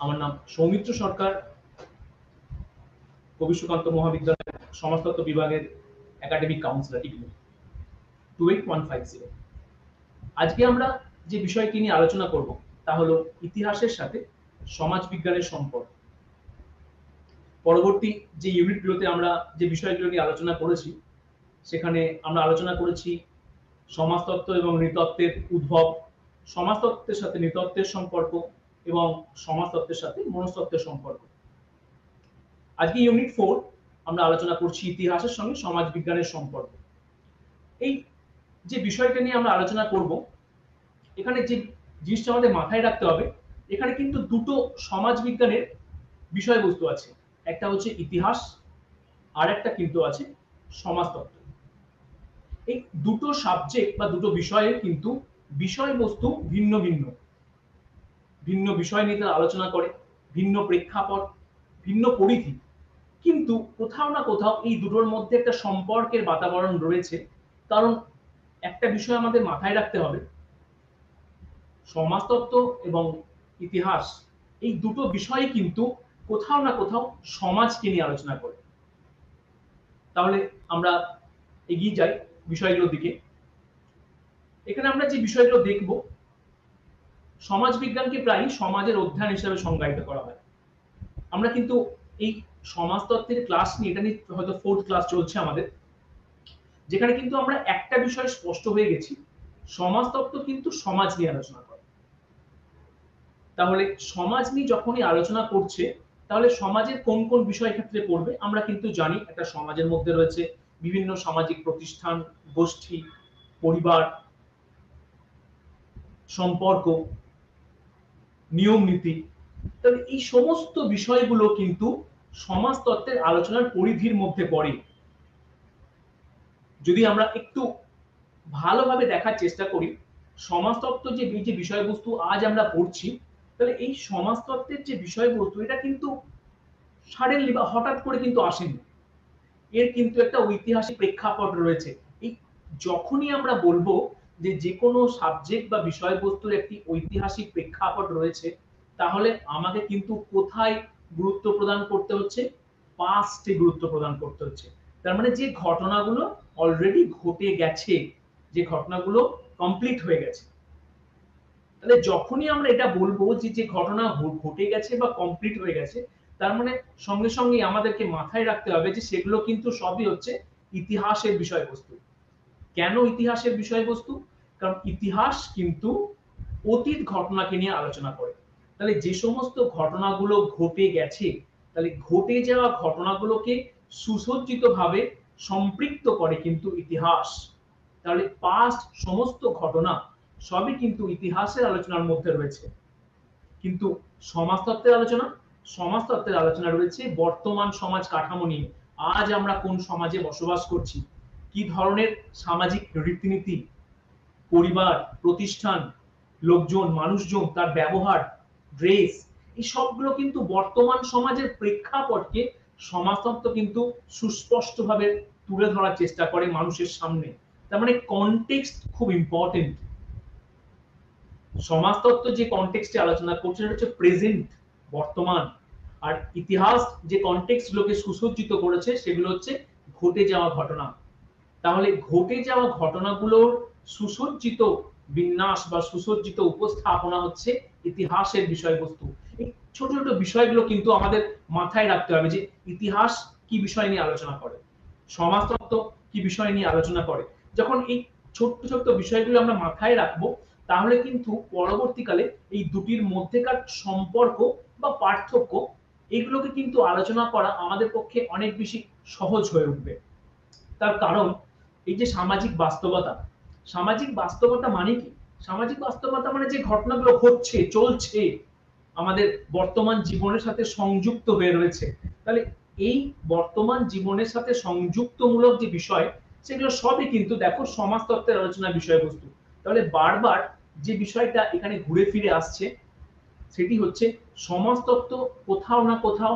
আমার নাম সৌমিত্র সরকার, কবি সুকান্ত মহাবিদ্যালয়ের সমাজতত্ত্ব বিভাগের একাডেমিক কাউন্সিলর ইগনু 28150। আজকে আমরা যে বিষয়টি নিয়ে আলোচনা করব তা হলো ইতিহাসের সাথে সমাজবিজ্ঞানের সম্পর্ক। পরবর্তী যে ইউনিটগুলোতে আমরা যে বিষয়গুলো নিয়ে আলোচনা করেছি সেখানে আমরা আলোচনা করেছি সমাজতত্ত্ব এবং নৃতত্ত্বের উদ্ভব, সমাজতত্ত্বের সাথে নৃতত্ত্বের সম্পর্ক এবং সমাজতত্ত্বের সাথে মনস্তত্ত্বের সম্পর্ক। আজকে ইউনিট 4 আমরা আলোচনা করছি ইতিহাসের সঙ্গে সমাজবিজ্ঞানের সম্পর্ক। এই যে বিষয়টা নিয়ে আমরা আলোচনা করব, এখানে যে জিনিসটা আমাদের মাথায় রাখতে হবে, এখানে কিন্তু দুটো সমাজবিজ্ঞানের বিষয়বস্তু আছে। একটা হচ্ছে ইতিহাস, আর একটা কিন্তু আছে সমাজতত্ত্ব। এই দুটো সাবজেক্ট বা দুটো বিষয়ের কিন্তু বিষয়বস্তু ভিন্ন ভিন্ন, ভিন্ন বিষয় নিয়ে তারা আলোচনা করে, ভিন্ন প্রেক্ষাপট, ভিন্ন পরিধি, কিন্তু কোথাও না কোথাও এই দুটোর মধ্যে একটা সম্পর্কের বাতাবরণ রয়েছে। কারণ একটা বিষয় আমাদের মাথায় রাখতে হবে, সমাজতত্ত্ব এবং ইতিহাস এই দুটো বিষয় কিন্তু কোথাও না কোথাও সমাজকে নিয়ে আলোচনা করে। তাহলে আমরা এগিয়ে যাই বিষয়গুলোর দিকে। এখানে আমরা যে বিষয়গুলো দেখব, সমাজবিজ্ঞানকে প্রায় সমাজের অধ্যয়ন হিসেবে সংজ্ঞায়িত করা হয়। আমরা কিন্তু এই সমাজতত্ত্বের ক্লাস নিয়ে, এটা নিয়ে হয়তো 4th ক্লাস চলছে আমাদের, যেখানে কিন্তু আমরা একটা বিষয় স্পষ্ট হয়ে গেছি, সমাজতত্ত্ব কিন্তু সমাজ নিয়ে আলোচনা করে। তাহলে সমাজ নিয়ে যখনই আলোচনা করছে, তাহলে সমাজের কোন কোন বিষয় ক্ষেত্রে পড়বে আমরা কিন্তু জানি। একটা সমাজের মধ্যে রয়েছে বিভিন্ন সামাজিক প্রতিষ্ঠান, গোষ্ঠী, পরিবার, সম্পর্ক, নিয়ম নীতি। তাহলে এই সমস্ত বিষয়গুলো কিন্তু সমাজতত্ত্বের আলোচনার পরিধির মধ্যে পড়ে। যদি আমরা একটু ভালোভাবে দেখার চেষ্টা করি, সমাজতত্ত্ব যে বিষয়বস্তু আজ আমরা পড়ছি, তাহলে এই সমাজতত্ত্বের যে বিষয়বস্তু, এটা কিন্তু সাডেনলি বা হঠাৎ করে কিন্তু আসেনি। এর কিন্তু একটা ঐতিহাসিক প্রেক্ষাপট রয়েছে। এই যখনই আমরা বলবো যে যেকোনো সাবজেক্ট বা বিষয়বস্তুর একটি ঐতিহাসিক প্রেক্ষাপট রয়েছে, তাহলে আমাকে কিন্তু কোথায় গুরুত্ব প্রদান করতে হচ্ছে? পাস্টে গুরুত্ব প্রদান করতে হচ্ছে। তার মানে যে ঘটনাগুলো অলরেডি ঘটে গেছে, যে ঘটনাগুলো কমপ্লিট হয়ে গেছে। তাহলে যখনই আমরা এটা বলবো যে যে ঘটনা ঘটে গেছে বা কমপ্লিট হয়ে গেছে, তার মানে সঙ্গে সঙ্গে আমাদেরকে মাথায় রাখতে হবে যে সেগুলো কিন্তু সবই হচ্ছে ইতিহাসের বিষয়বস্তু। কেন ইতিহাসের বিষয়বস্তু? কারণ ইতিহাস কিন্তু অতীত ঘটনাকে নিয়ে আলোচনা করে। তাহলে যে সমস্ত ঘটনাগুলো ঘটে গেছে, তাহলে ঘটে যাওয়া ঘটনাগুলোকে সুসজ্জিতভাবে সম্পৃক্ত করে কিন্তু ইতিহাস। তাহলে পাস্ট সমস্ত ঘটনা সবই কিন্তু ইতিহাসের আলোচনার মধ্যে রয়েছে। কিন্তু সমাজতত্ত্বের আলোচনা, সমাজতত্ত্বের আলোচনা রয়েছে বর্তমান সমাজ কাঠামো নিয়ে। আজ আমরা কোন সমাজে বসবাস করছি, কি ধরনের সামাজিক রীতিনীতি, পরিবার, প্রতিষ্ঠান, লোকজন, মানুষজন, তার ব্যবহার, ড্রেস, এই সবগুলো কিন্তু বর্তমান সমাজের প্রেক্ষাপটকে সমাজতত্ত্ব কিন্তু সুস্পষ্টভাবে তুলে ধরার চেষ্টা করে মানুষের সামনে। তার মানে কনটেক্সট খুব ইম্পর্টেন্ট। সমাজতত্ত্ব যে কনটেক্সটে আলোচনা করছে সেটা হচ্ছে প্রেজেন্ট, বর্তমান। আর ইতিহাস যে কনটেক্সট গুলোকে সুসজ্জিত করেছে সেগুলো হচ্ছে ঘটে যাওয়া ঘটনা। তাহলে ঘটে যাওয়া ঘটনাগুলোর সুসজ্জিত বিন্যাস বা সুসজ্জিত উপস্থাপনা হচ্ছে ইতিহাসের বিষয়বস্তু। এই ছোট ছোট বিষয়গুলো কিন্তু আমাদের মাথায় রাখতে হবে যে ইতিহাস কি বিষয় নিয়ে আলোচনা করে, সমাজতত্ত্ব কি বিষয় নিয়ে আলোচনা করে। যখন এই ছোট্ট ছোট্ট বিষয়গুলো আমরা মাথায় রাখবো, তাহলে কিন্তু পরবর্তীকালে এই দুটির মধ্যেকার সম্পর্ক বা পার্থক্য, এগুলোকে কিন্তু আলোচনা করা আমাদের পক্ষে অনেক বেশি সহজ হয়ে উঠবে। তার কারণ এই যে সামাজিক বাস্তবতা, সামাজিক বাস্তবতা মানে কি? সামাজিক বাস্তবতা মানে যে ঘটনাগুলো ঘটছে, চলছে, আমাদের বর্তমান জীবনের সাথে সংযুক্ত হয়ে রয়েছে। তাহলে এই বর্তমান জীবনের সাথে সংযুক্তমূলক যে বিষয়, সেগুলো সবই কিন্তু দেখো সমাজতত্ত্বের আলোচনার বিষয়বস্তু। তাহলে বারবার যে বিষয়টা এখানে ঘুরে ফিরে আসছে, সেটি হচ্ছে সমাজতত্ত্ব কোথাও না কোথাও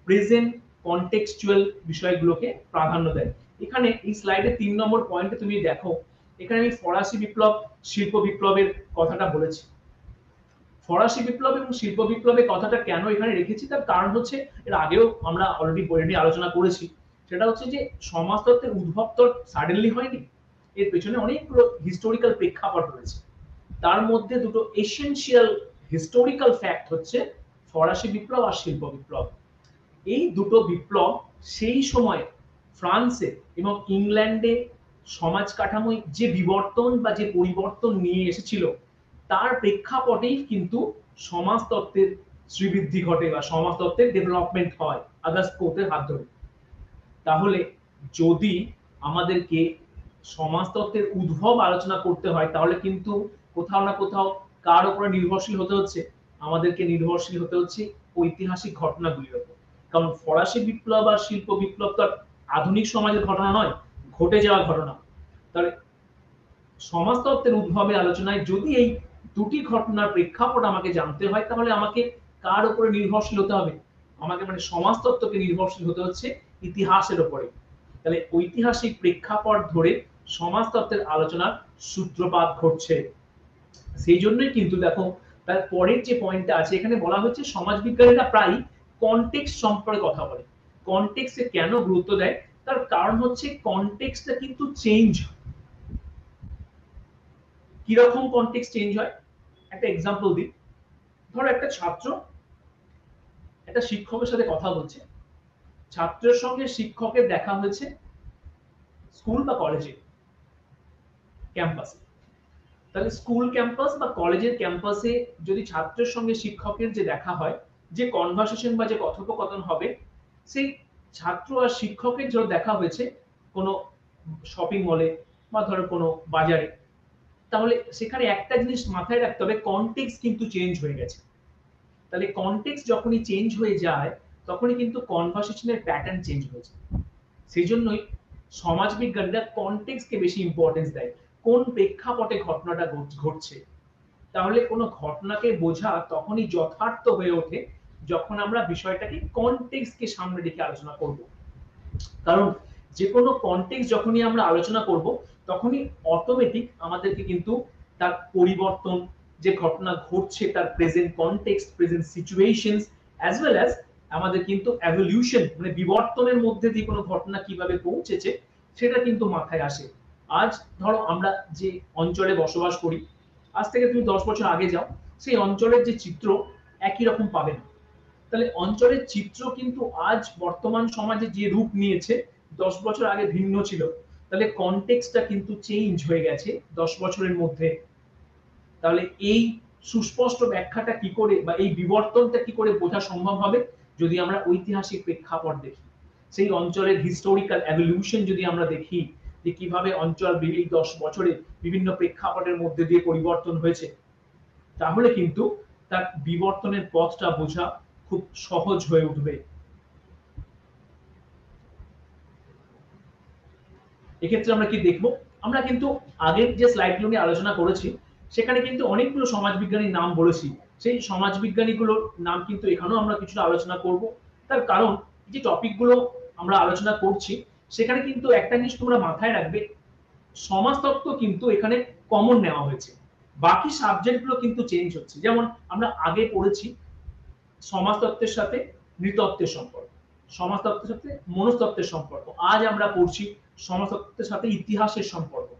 প্রেজেন্ট কনটেক্সচুয়াল বিষয়গুলোকে প্রাধান্য দেয়। এখানে এই স্লাইডে 3 নম্বর পয়েন্টে তুমি দেখো, এখানে আমি ফরাসি বিপ্লব, শিল্প বিপ্লবের কথাটা বলেছি। ফরাসি বিপ্লব এবং শিল্প বিপ্লবের কথাটা কেন এখানে রেখেছি তার কারণ হচ্ছে এর আগেও আমরা অলরেডি বই নিয়ে আলোচনা করেছি। সেটা হচ্ছে যে সমাজতত্ত্বের উদ্ভব তো সাডেনলি হয়নি। এর পেছনে অনেকগুলো হিস্টোরিক্যাল প্রেক্ষাপট রয়েছে। তার মধ্যে দুটো এসেনশিয়াল হিস্টোরিক্যাল ফ্যাক্ট হচ্ছে ফরাসি বিপ্লব আর শিল্প বিপ্লব। এই দুটো বিপ্লব সেই সময় ফ্রান্সে এবং ইংল্যান্ডে সমাজ কাঠামোয় যে বিবর্তন বা যে পরিবর্তন নিয়ে এসেছিল তার প্রেক্ষাপটেই কিন্তু সমাজতত্ত্বের শ্রীবৃদ্ধি ঘটে বা সমাজতত্ত্বের ডেভেলপমেন্ট হয় আগাস্ট কোতের হাত ধরে। তাহলে যদি আমাদেরকে সমাজতত্ত্বের উদ্ভব আলোচনা করতে হয় তাহলে কিন্তু কোথাও না কোথাও কার উপরে নির্ভরশীল হতে হচ্ছে? আমাদেরকে নির্ভরশীল হতে হচ্ছে ঐতিহাসিক ঘটনাগুলির উপর। কারণ ফরাসি বিপ্লব আর শিল্প বিপ্লব তো আধুনিক সমাজের ঘটনা নয়, ঘটে যাওয়া ঘটনা। তাহলে সমাজতত্ত্বের উদ্ভবের আলোচনায় যদি এই দুটি ঘটনার প্রেক্ষাপট আমাকে জানতে হয় তাহলে আমাকে কার উপরে নির্ভরশীল হতে হবে? আমাকে মানে সমাজতত্ত্বকে নির্ভরশীল হতে হচ্ছে ইতিহাসের উপরে। তাহলে ঐতিহাসিক প্রেক্ষাপট ধরে সমাজতত্ত্বের আলোচনার সূত্রপাত ঘটছে। সেই জন্যই কিন্তু দেখো তার পরের যে পয়েন্টটা আছে এখানে বলা হচ্ছে সমাজবিজ্ঞানীরা প্রায় কনটেক্সট সম্পর্কে কথা বলে। কনটেক্সটে কেন গুরুত্ব দেয়? তার কারণ হচ্ছে কনটেক্সটটা কিন্তু চেঞ্জ হয়। কিরকম কনটেক্সট চেঞ্জ হয়? একটা এক্সাম্পল দিই। ধরো একটা ছাত্র একটা শিক্ষকের সাথে কথা বলছে। ছাত্রের সঙ্গে শিক্ষকের দেখা হয়েছে স্কুল বা কলেজে, ক্যাম্পাসে। তাহলে স্কুল ক্যাম্পাস বা কলেজের ক্যাম্পাসে যদি ছাত্রের সঙ্গে শিক্ষকের যে দেখা হয়, যে কনভারসেশন বা যে কথোপকথন হবে, সেই ছাত্র আর শিক্ষকের যে দেখা হয়েছে কোনো শপিং মলে বা ধরো কোনো বাজারে, তাহলে সেখানে একটা জিনিস মাথায় রাখতে হবে, কনটেক্সট কিন্তু চেঞ্জ হয়ে গেছে। তাহলে কনটেক্সট যখনই চেঞ্জ হয়ে যায় তখনই কিন্তু কনভারসেশনের প্যাটার্ন চেঞ্জ হয়ে যায়। সেই জন্যই সমাজবিজ্ঞানীরা কনটেক্সটকে বেশি ইম্পর্টেন্স দেয়। কোন প্রেক্ষাপটে ঘটনাটা ঘটছে। তাহলে কোনো ঘটনাকে বোঝা তখনই যথার্থ হয়ে ওঠে যখন আমরা বিষয়টাকে কনটেক্সটকে সামনে রেখে আলোচনা করব। কারণ যে কোনো কনটেক্সট যখনই আমরা আলোচনা করব তখনই অটোমেটিক আমাদেরকে কিন্তু তার পরিবর্তন, যে ঘটনা ঘটছে তার present context, present situations as well as আমাদের কিন্তু এভলিউশন মানে বিবর্তনের মধ্যে দিয়ে কোনো ঘটনা কিভাবে পৌঁছেছে সেটা কিন্তু মাথায় আসে। আজ ধরো আমরা যে অঞ্চলে বসবাস করি, আজ থেকে তুমি 10 বছর আগে যাও, সেই অঞ্চলের যে চিত্র একই রকম পাবে না। তাহলে অঞ্চলের চিত্র কিন্তু আজ বর্তমান সমাজে যে রূপ নিয়েছে 10 বছর আগে ভিন্ন ছিল। তাহলে কনটেক্সটটা কিন্তু চেঞ্জ হয়ে গেছে 10 বছরের মধ্যে। তাহলে এই সুস্পষ্ট ব্যাখ্যাটা কি করে বা এই বিবর্তনটা কি করে বোঝা সম্ভব হবে? যদি আমরা ঐতিহাসিক প্রেক্ষাপট দেখি, সেই অঞ্চলের হিস্টোরিক্যাল এভলিউশন যদি আমরা দেখি যে কিভাবে অঞ্চল এই 10 বছরে বিভিন্ন প্রেক্ষাপটের মধ্যে দিয়ে পরিবর্তন হয়েছে, তাহলে কিন্তু তার বিবর্তনের পথটা বোঝা খুব সহজ হয়ে উঠবে। এক্ষেত্রে আমরা কি দেখব? আমরা কিন্তু আগের যে স্লাইডগুলো নিয়ে আলোচনা করেছি সেখানে কিন্তু অনেকগুলো সমাজবিজ্ঞানীর নাম বলেছি। সেই সমাজবিজ্ঞানীগুলোর নাম কিন্তু এখানেও আমরা কিছুটা আলোচনা করব। তার কারণ যে টপিকগুলো আমরা আলোচনা করছি সেখানে কিন্তু একটা জিনিস তোমরা মাথায় রাখবে, সমাজতত্ত্ব কিন্তু এখানে কমন নেওয়া হয়েছে। বাকি সাবজেক্টগুলো কিন্তু চেঞ্জ হচ্ছে। যেমন আমরা আগে পড়েছি সমাজতত্ত্বের সাথে নৃতত্ত্বের সম্পর্ক, সমাজতত্ত্বের সাথে মনস্তত্ত্বের সম্পর্ক। আজ আমরা পড়ছি সমাজতত্ত্বের সাথে ইতিহাসের সম্পর্ক।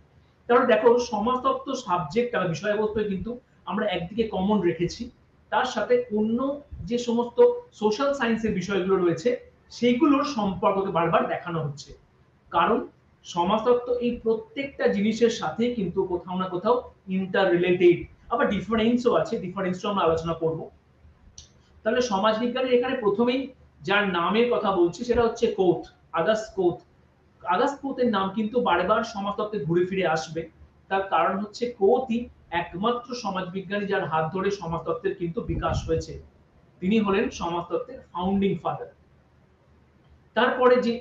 তাহলে দেখো সমাজতত্ত্ব সাবজেক্ট আর বিষয়বস্তু কিন্তু আমরা একদিকে কমন রেখেছি, তার সাথে অন্য যে সমস্ত সোশ্যাল সায়েন্সের বিষয়গুলো রয়েছে সেইগুলোর সম্পর্ককে বারবার দেখানো হচ্ছে। কারণ সমাজতত্ত্ব এই প্রত্যেকটা জিনিসের সাথে কিন্তু কোথাও না কোথাও ইন্টার রিলেটেড, আবার ডিফারেন্সও আছে, ডিফারেন্সও আমরা আলোচনা করব। তাহলে সমাজবিজ্ঞানের এখানে প্রথমেই যার নামের কথা বলছি সেটা হচ্ছে কোথ, আগাস্ট কোথ। আগাস্ট কোথের নাম কিন্তু বারবার সমাজতত্ত্বে ঘুরে ফিরে আসবে। তার কারণ হচ্ছে কোথই একমাত্র সমাজবিজ্ঞানী যার হাত ধরে সমাজতত্ত্বের কিন্তু বিকাশ হয়েছে। তিনি হলেন সমাজতত্ত্বের ফাউন্ডিং ফাদার। তারপরে যে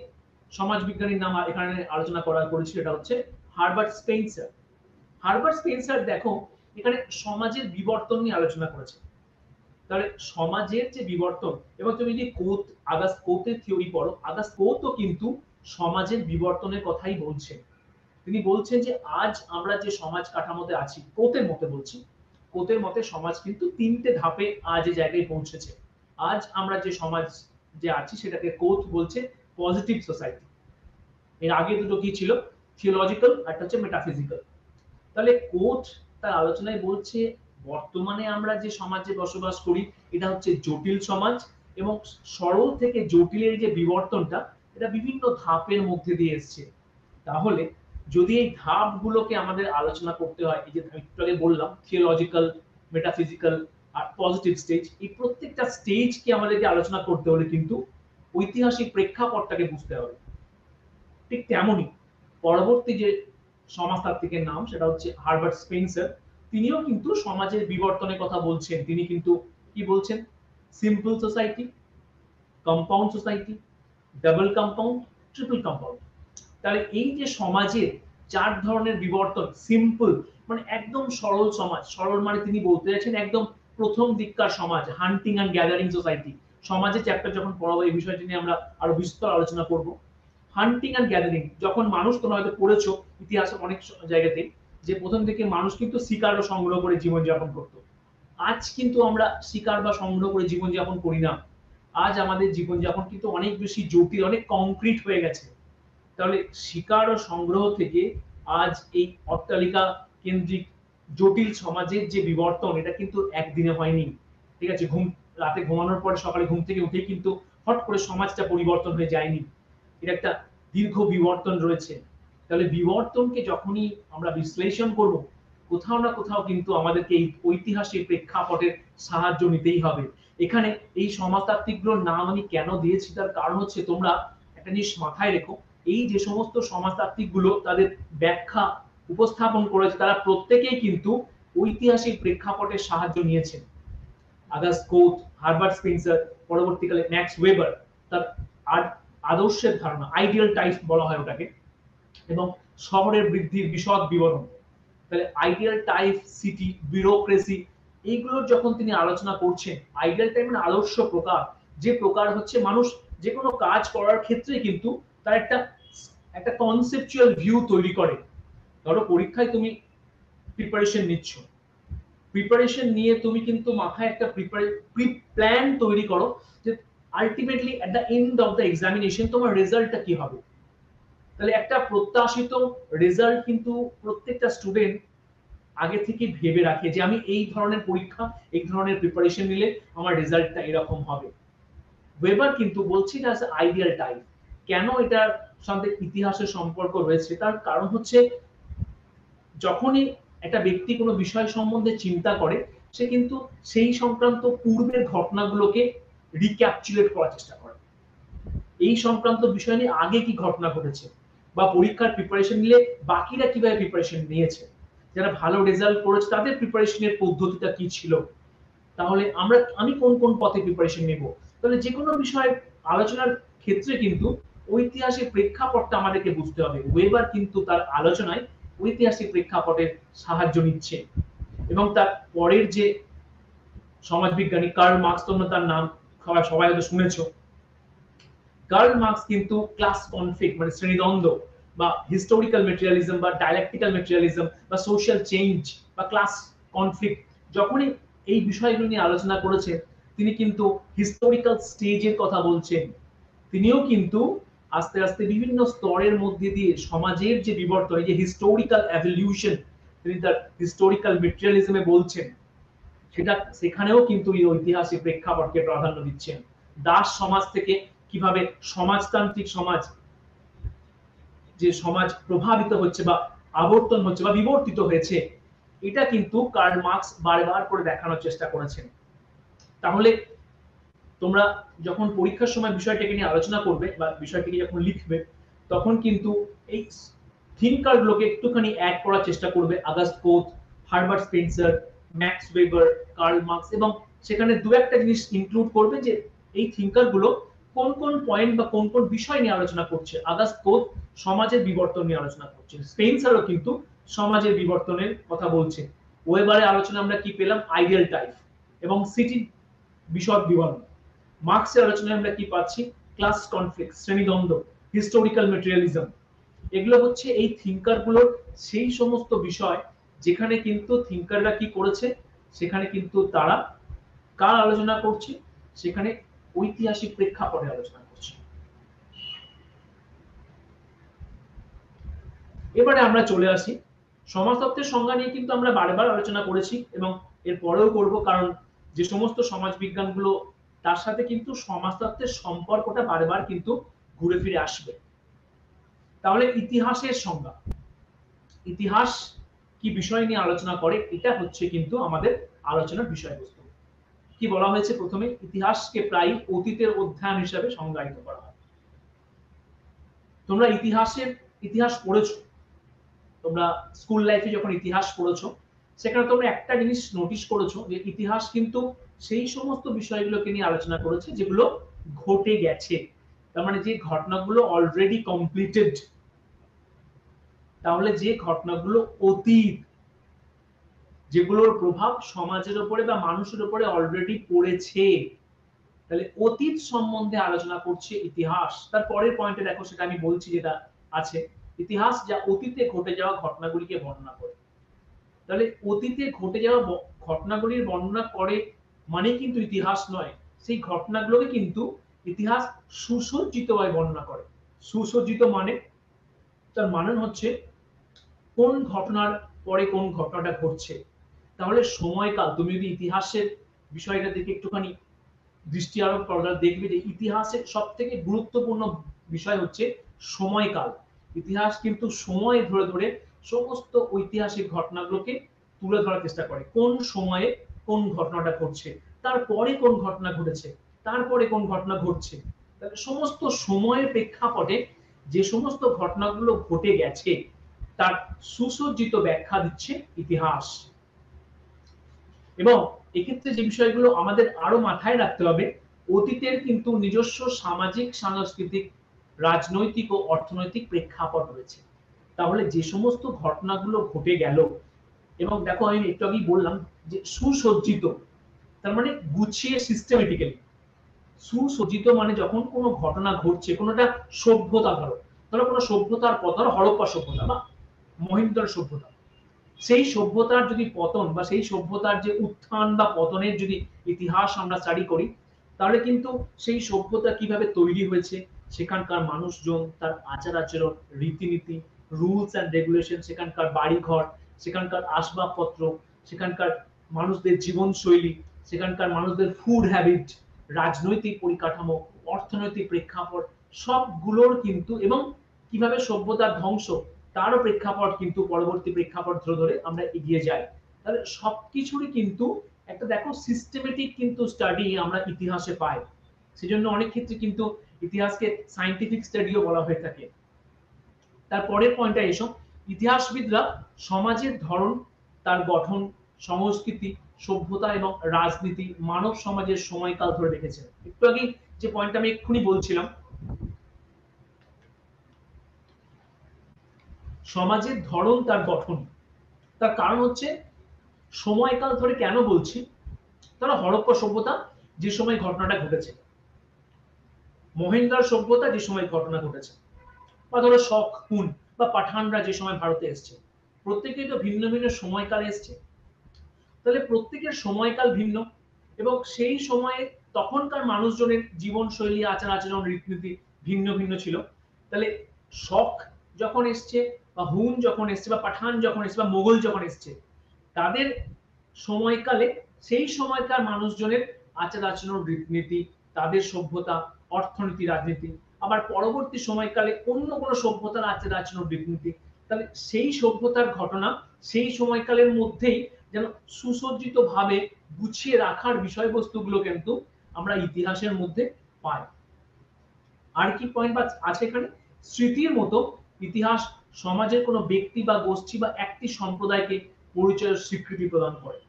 সমাজবিজ্ঞানীর নাম এখানে আলোচনা করেছি এটা হচ্ছে হারবার্ট স্পেন্সার। হারবার্ট স্পেন্সার দেখো এখানে সমাজের বিবর্তন নিয়ে আলোচনা করেছে। তাহলে সমাজের যে বিবর্তন, এবং তুমি যদি আগাস্ট কোথের থিওরি পড়ো, আগাস্ট কোথও কিন্তু সমাজের বিবর্তনের কথাই বলছেন। তিনি বলছেন যে আজ আমরা যে সমাজ কাঠামোতে আছি, কোথের মতে বলছি, কোতের মতে সমাজ কিন্তু ৩টে ধাপে আজ এই জায়গায় পৌঁছেছে। আজ আমরা যে সমাজ যে আছি সেটাকে কোত বলছে পজিটিভ সোসাইটি। এর আগে দুটো কি ছিল? থিওলজিক্যাল, একটা হচ্ছে মেটাফিজিক্যাল। তাহলে কোচ তার আলোচনায় বলছে বর্তমানে আমরা যে সমাজে বসবাস করি এটা হচ্ছে জটিল সমাজ, এবং সরল থেকে জটিলের যে বিবর্তনটা এটা বিভিন্ন ধাপের মধ্যে দিয়ে এসছে। তাহলে যদি এই ধাপগুলোকে আমাদের আলোচনা করতে হয়, এই যে একটু আগে বললাম থিওলজিক্যাল, মেটাফিজিক্যাল আর পজিটিভ স্টেজ, এই প্রত্যেকটা স্টেজকে আমাদেরকে আলোচনা করতে হলে কিন্তু ঐতিহাসিক প্রেক্ষাপটটাকে বুঝতে হবে। ঠিক তেমনই পরবর্তী যে সমাজতাত্ত্বিকের নাম সেটা হচ্ছে হারবার্ট স্পেন্সার। তিনিও কিন্তু সমাজের বিবর্তনের কথা বলছেন। তিনি কিন্তু কি বলছেন? Simple society, compound society, double compound, triple compound. তাহলে এই যে সমাজের ৪ ধরনের বিবর্তন, সিম্পল মানে একদম সরল সমাজ। সরল মানে তিনি বলতে চাইছেন একদম প্রথম দিককার সমাজ, হান্টিং অ্যান্ড গ্যাদারিং সোসাইটি। সমাজের চ্যাপ্টার যখন পড়াবো এই বিষয়টি নিয়ে আমরা আরো বিস্তর আলোচনা করব। হান্টিং অ্যান্ড গ্যাদারিং, যখন মানুষ, তোমরা হয়তো পড়েছো ইতিহাসে অনেক জায়গাতে, যে প্রথম থেকে মানুষ কিন্তু শিকার ও সংগ্রহ করে জীবনযাপন করতো। আজ কিন্তু আমরা শিকার বা সংগ্রহ করে জীবনযাপন করি না। আজ আমাদের জীবনযাপন কিন্তু অনেক বেশি জটিল, অনেক কংক্রিট হয়ে গেছে। তাহলে শিকার ও সংগ্রহ থেকে আজ এই অট্টালিকা কেন্দ্রিক জটিল সমাজের যে বিবর্তন এটা কিন্তু একদিনে হয়নি। ঠিক আছে, রাতে ঘুমানোর পরে সকালে ঘুম থেকে উঠে কিন্তু হট করে সমাজটা পরিবর্তন হয়ে যায়নি। এটা একটা দীর্ঘ বিবর্তন রয়েছে। তাহলে বিবর্তনকে যখনই আমরা বিশ্লেষণ করব, কোথাও না কোথাও কিন্তু আমাদেরকে এই ঐতিহাসিক প্রেক্ষাপটের সাহায্য নিতেই হবে। এখানে এই সমাজতাত্ত্বিকগুলোর নাম আমি কেন দিয়েছি তার কারণ হচ্ছে, তোমরা একটা জিনিস মাথায় রেখো, এই যে সমস্ত সমাজতাত্ত্বিকগুলো তাদের ব্যাখ্যা উপস্থাপন করেছে তারা প্রত্যেকেই কিন্তু ঐতিহাসিক প্রেক্ষাপটের সাহায্য নিয়েছেন। আগাস্ট কোত, হারবার্ট স্পেন্সার, পরবর্তীকালে ম্যাক্স ওয়েবার তার আদর্শের ধারণা, আইডিয়াল টাইপ বলা হয় ওটাকে, এবং শহরের বৃদ্ধির বিশদ বিবরণ। তাহলে আইডিয়াল টাইপ, সিটি, বিউরোক্রেসি, এইগুলোর যখন তিনি আলোচনা করছেন, আইডিয়াল টাইপ মানে আদর্শ প্রকার, যে প্রকার হচ্ছে মানুষ যে কোনো কাজ করার ক্ষেত্রে কিন্তু তার একটা কনসেপচুয়াল ভিউ তৈরি করে। ধরো পরীক্ষায় তুমি প্রিপারেশন নিচ্ছ, প্রিপারেশন নিয়ে তুমি কিন্তু মাথায় একটা প্ল্যান তৈরি করো যে ultimately at the end of the examination তোমার রেজাল্টটা কি হবে। তাহলে একটা প্রত্যাশিত রেজাল্ট কিন্তু প্রত্যেকটা স্টুডেন্ট আগে থেকে ভেবে রাখে যে আমি এই ধরনের পরীক্ষা, এই ধরনের প্রিপারেশন নিলে আমার রেজাল্টটা এরকম হবে। ওয়েবার কিন্তু বলছি যে আইডিয়াল টাইপ। কেন এটার সঙ্গে ইতিহাসের সম্পর্ক রয়েছে? তার কারণ হচ্ছে যখনই একটা ব্যক্তি কোনো বিষয় সম্বন্ধে চিন্তা করে, সে কিন্তু সেই সংক্রান্ত পূর্বের ঘটনাগুলোকে রিক্যাপচুলেট করার চেষ্টা করে। এই সংক্রান্ত বিষয় নিয়ে আগে কি ঘটনা ঘটেছে, বা পরীক্ষার প্রিপারেশন নিলে বাকিরা কিভাবে প্রিপারেশন নিয়েছে, যারা ভালো রেজাল্ট করেছে তাদের প্রিপারেশনের পদ্ধতিটা কি ছিল, তাহলে আমি কোন কোন পথে প্রিপারেশন নেব। তাহলে যে কোনো বিষয় আলোচনার ক্ষেত্রে কিন্তু ঐতিহাসিক প্রেক্ষাপটটা আমাদেরকে বুঝতে হবে। ওয়েবার কিন্তু তার আলোচনায় ঐতিহাসিক প্রেক্ষাপটের সাহায্য নিচ্ছে। এবং তার পরের যে সমাজবিজ্ঞানী কার্ল মার্কস, তোমরা তার নাম সবাই হয়তো শুনেছো। কার্ল মার্কস কিন্তু ক্লাস কনফ্লিক্ট মানে শ্রেণীদ্বন্দ্ব, বা হিস্টোরিক্যাল মেটেরিয়ালিজম, বা ডায়ালেকটিক্যাল মেটেরিয়ালিজম, বা সোশ্যাল চেঞ্জ, বা ক্লাস কনফ্লিক্ট, যখনই এই বিষয়গুলো নিয়ে আলোচনা করেছেন তিনি কিন্তু হিস্টোরিক্যাল স্টেজের কথা বলছেন। তিনিও কিন্তু আস্তে আস্তে বিভিন্ন স্তরের মধ্যে দিয়ে সমাজের যে বিবর্তন, এই যে হিস্টোরিক্যাল এভলিউশন তিনি তার হিস্টোরিক্যাল মেটেরিয়ালিজমে বলছেন, সেখানেও কিন্তু এই ঐতিহাসিক প্রেক্ষাপটকে প্রাধান্য দিচ্ছেন। দাস সমাজ থেকে কিভাবে সমাজতান্ত্রিক সমাজ, যে সমাজ প্রভাবিত হচ্ছে বা আবর্তন হচ্ছে বা বিবর্তিত হয়েছে, এটা কিন্তু কার্ল মার্কস বারবার করে দেখানোর চেষ্টা করেছেন। তাহলে তোমরা যখন পরীক্ষার সময় বিষয়টাকে নিয়ে আলোচনা করবে বা বিষয়টিকে যখন লিখবে, তখন কিন্তু এই থিঙ্কার গুলোকে একটুখানি অ্যাড করার চেষ্টা করবে। Auguste Comte, Herbert Spencer, Max Weber, Karl Marx, এবং সেখানে দু একটা জিনিস ইনক্লুড করবে যে এই থিঙ্কার গুলো কোন কোন পয়েন্ট বা কোন কোন বিষয় নিয়ে আলোচনা করছে। আগাস্ট কোত সমাজের বিবর্তন নিয়ে আলোচনা করছে, স্পেন্সারও কিন্তু সমাজের বিবর্তনের কথা বলছে। ওয়েবারের আলোচনা আমরা কি পেলাম? আইডিয়াল টাইপ এবং সিটি বিশদ বিবরণ। মার্কসের আলোচনায় আমরা কি পাচ্ছি? ক্লাস কনফ্লিক্ট, শ্রেণীদ্বন্দ্ব, হিস্টোরিক্যাল মেটেরিয়ালিজম। এগুলো হচ্ছে এই থিঙ্কার গুলোর সেই সমস্ত বিষয় যেখানে কিন্তু থিঙ্কাররা কি করেছে, সেখানে কিন্তু তারা কার আলোচনা করছে, সেখানে ঐতিহাসিক প্রেক্ষাপটে আলোচনা করছে। এবারে আমরা চলে আসি সমাজতত্ত্বের সংজ্ঞা নিয়ে, কিন্তু আমরা বারবার আলোচনা করেছি এবং এর পরেও করব, কারণ যে সমস্ত সমাজ বিজ্ঞানগুলো তার সাথে কিন্তু সমাজতত্ত্বের সম্পর্কটা বারবার কিন্তু ঘুরে ফিরে আসবে। তাহলে ইতিহাসের সংজ্ঞা, ইতিহাস কি বিষয় নিয়ে আলোচনা করে, এটা হচ্ছে কিন্তু আমাদের আলোচনার বিষয়বস্তু। কি বলা হয়েছে প্রথমে, ইতিহাসকে প্রায় অতীতের অধ্যয়ন হিসেবে সংজ্ঞায়িত করা হয়। তোমরা ইতিহাস পড়েছো, তোমরা স্কুল লাইফে যখন ইতিহাস পড়েছো, সেখানে তোমরা একটা জিনিস নোটিশ করেছো যে ইতিহাস কিন্তু সেই সমস্ত বিষয়গুলোকে নিয়ে আলোচনা করেছে যেগুলো ঘটে গেছে। তার মানে যে ঘটনাগুলো অলরেডি কমপ্লিটেড, তাহলে যে ঘটনাগুলো অতীত, যেগুলোর প্রভাব সমাজের উপরে বা মানুষের উপরে অলরেডি পড়েছে, তাহলে অতীত সম্বন্ধে আলোচনা করছে ইতিহাস। তার পরের পয়েন্টে দেখো, সেটা আমি বলছি যেটা আছে, ইতিহাস যা অতীতে ঘটে যাওয়া ঘটনাগুলিকে বর্ণনা করে। তাহলে অতীতে ঘটে যাওয়া ঘটনাগুলির বর্ণনা করে মানে কিন্তু ইতিহাস নয়, সেই ঘটনাগুলোকে কিন্তু ইতিহাস সুসজ্জিতভাবে বর্ণনা করে। সুসজ্জিত মানে, তার মানে হচ্ছে কোন ঘটনার পরে কোন ঘটনাটা ঘটছে। তাহলে সময়কাল, তুমি যদি ইতিহাসের বিষয়টা দিকে একটুখানি দৃষ্টি আরোপ করো, দেখবে যে ইতিহাসের সব থেকে গুরুত্বপূর্ণ বিষয় হচ্ছে সময়কাল। ইতিহাস কিন্তু সময় ধরে ধরে সমস্ত ঐতিহাসিক ঘটনাগুলোকে তুলে ধরার চেষ্টা করে, কোন সময়ে কোন ঘটনাটা ঘটছে, তারপরে কোন ঘটনা ঘটেছে, তারপরে কোন ঘটনা ঘটছে। সমস্ত সময়ের প্রেক্ষাপটে যে সমস্ত ঘটনাগুলো ঘটে গেছে তার সুসজ্জিত ব্যাখ্যা দিচ্ছে ইতিহাস। এবং এক্ষেত্রে যে বিষয়গুলো আমাদের আরো মাথায় রাখতে হবে, অতীতের কিন্তু নিজস্ব সামাজিক, সাংস্কৃতিক, রাজনৈতিক ও অর্থনৈতিক প্রেক্ষাপট রয়েছে। তাহলে যে সমস্ত ঘটনাগুলো ঘটে গেল, এবং দেখো আমি একটু আগেই বললাম যে সুসজ্জিত, তার মানে গুছিয়ে, সিস্টেমেটিক্যালি। সুসজ্জিত মানে যখন কোনো ঘটনা ঘটছে, কোনোটা সভ্যতা, ধরো কোনো সভ্যতার পতন, ধরো হরপ্পা সভ্যতা বা মহেন্দ্র সভ্যতা, সেই সভ্যতার যদি পতন বা সেই সভ্যতার যে উত্থান বা পতনের যদি ইতিহাস আমরা স্টাডি করি, তাহলে কিন্তু সেই সভ্যতা কিভাবে তৈরি হয়েছে, সেখানকার মানুষজন, তার আচার আচরণ, রীতিনীতি, রুলস অ্যান্ড রেগুলেশন, সেখানকার বাড়িঘর, সেখানকার আসবাবপত্র, সেখানকার মানুষদের জীবনশৈলী, সেখানকার মানুষদের ফুড হ্যাবিট, রাজনৈতিক পরিকাঠামো, অর্থনৈতিক প্রেক্ষাপট, সবগুলোর কিন্তু, এবং কিভাবে সভ্যতার ধ্বংস, তারও প্রেক্ষাপট কিন্তু পরবর্তী প্রেক্ষাপট ধরে ধরে আমরা এগিয়ে যাই। তাহলে সবকিছুরই কিন্তু একটা দেখো সিস্টেমেটিক কিন্তু স্টাডি আমরা ইতিহাসে পাই। সেজন্য অনেক ক্ষেত্রে কিন্তু ইতিহাসকে সায়েন্টিফিক স্টাডিও বলা হয়ে থাকে। তারপরের পয়েন্টটা এসো, ইতিহাসবিদরা সমাজের ধরন, তার গঠন, সংস্কৃতি, সভ্যতা এবং রাজনীতি, মানব সমাজের সময়কাল ধরে রেখেছেন। একটু আগে যে পয়েন্টটা আমি এক্ষুনি বলছিলাম, সমাজের ধরন, তার গঠন, তার কারণ হচ্ছে সময়কাল ধরে। কেন বলছি, ধরো হরপ্পা সভ্যতা যে সময় ঘটনাটা ঘটেছে, মহেন্দ্র সভ্যতা যে সময় ঘটনা ঘটেছে, বা ধরো শক হুন বা পাঠানরা যে সময় ভারতে এসছে, প্রত্যেকেই তো ভিন্ন ভিন্ন সময়কালে এসছে। তাহলে প্রত্যেকের সময়কাল ভিন্ন, এবং সেই সময়ে তখনকার মানুষজনের জীবনশৈলী, আচার আচরণ, রীতিনীতি ভিন্ন ভিন্ন ছিল। তাহলে শক যখন এসছে, বা হুন যখন এসছে, বা পাঠান যখন এসছে, বা মোগল যখন এসছে, তাদের সময়কালে সেই সময়কার মানুষজনের আচার আচরণ, রীতিনীতি, তাদের সভ্যতা, অর্থনীতি, রাজনীতি, আবার পরবর্তী সময়কালে অন্য কোনো সভ্যতার আচার আচরণ, রীতিনীতি। তাহলে সেই সভ্যতার ঘটনা সেই সময়কালের মধ্যেই যেন সুসজ্জিত ভাবে গুছিয়ে রাখার বিষয়বস্তুগুলো কিন্তু আমরা ইতিহাসের মধ্যে পাই। আর কি পয়েন্ট আছে এখানে, স্মৃতির মতো ইতিহাস সমাজের কোনো ব্যক্তি বা গোষ্ঠী বা একটি সম্প্রদায়কে পরিচয়ের স্বীকৃতি প্রদান করে।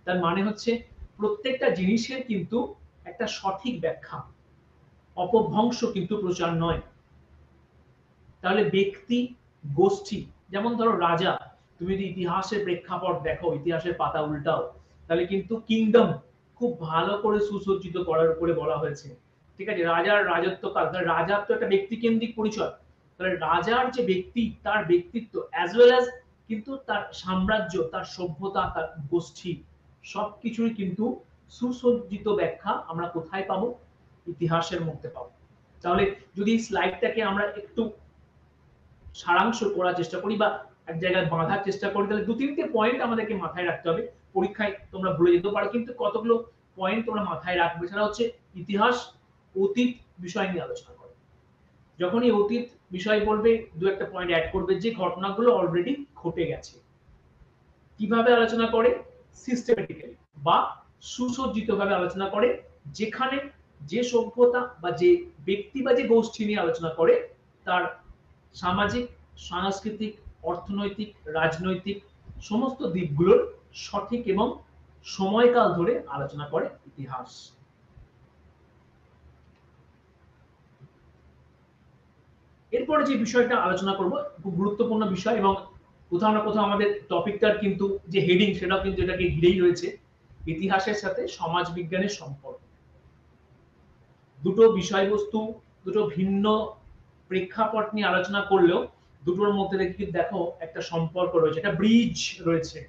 তার মানে হচ্ছে প্রত্যেকটা জিনিসের কিন্তু একটা সঠিক ব্যাখ্যা, অপভ্রংশ কিন্তু প্রচার নয়। তাহলে ব্যক্তি, গোষ্ঠী, যেমন ধরো রাজা, তুমি যদি ইতিহাসের প্রেক্ষাপট দেখো, ইতিহাসের পাতা উল্টাও, তাহলে কিন্তু কিংডম খুব ভালো করে সুসজ্জিত করার উপরে বলা হয়েছে। ঠিক আছে, রাজার রাজত্বকাল, রাজার তো একটা ব্যক্তি কেন্দ্রিক পরিচয়। তাহলে রাজার যে ব্যক্তি, তার ব্যক্তিত্ব অ্যাজ ওয়েল অ্যাজ কিন্তু তার সাম্রাজ্য, তার সভ্যতা, তার গোষ্ঠী, সবকিছুরই কিন্তু সুসজ্জিত ব্যাখ্যা আমরা কোথায় পাবো? ইতিহাসের মধ্যে পাবো। তাহলে যদি এই স্লাইডটাকে আমরা একটু সারাংশ করার চেষ্টা করি বা এক জায়গায় বাঁধার চেষ্টা করি, তাহলে ২-৩ টে পয়েন্ট আমাদেরকে মাথায় রাখতে হবে। পরীক্ষায় তোমরা ভুলে যেতেও পারো, কিন্তু কতগুলো পয়েন্ট তোমরা মাথায় রাখবে। সেটা হচ্ছে ইতিহাস অতীত বিষয় নিয়ে আলোচনা করে। যখনই অতীত বিষয় বলবে ২-১ টা পয়েন্ট এড করবে যে ঘটনাগুলো অলরেডি ঘটে গেছে। কিভাবে আলোচনা করে? সিস্টেমেটিক্যালি বা সুসজ্জিতভাবে আলোচনা করে, যেখানে যে সভ্যতা বা যে ব্যক্তি বা যে গোষ্ঠী নিয়ে আলোচনা করে তার সামাজিক, সাংস্কৃতিক, অর্থনৈতিক, রাজনৈতিক সমস্ত দিকগুলোর সঠিক এবং সময়কাল ধরে আলোচনা করে ইতিহাস। এরপরে যে বিষয়টা আলোচনা করব খুব গুরুত্বপূর্ণ বিষয়, এবং কোথাও না কোথাও আমাদের টপিকটার কিন্তু যে হেডিং সেটাও কিন্তু এটাকে ঘিরেই রয়েছে, ইতিহাসের সাথে সমাজ বিজ্ঞানের সম্পর্ক। দুটো বিষয়বস্তু, দুটো ভিন্ন প্রেক্ষাপট নিয়ে আলোচনা করলেও দুটোর মধ্যে দেখো একটা সম্পর্ক রয়েছে, একটা ব্রিজ রয়েছে।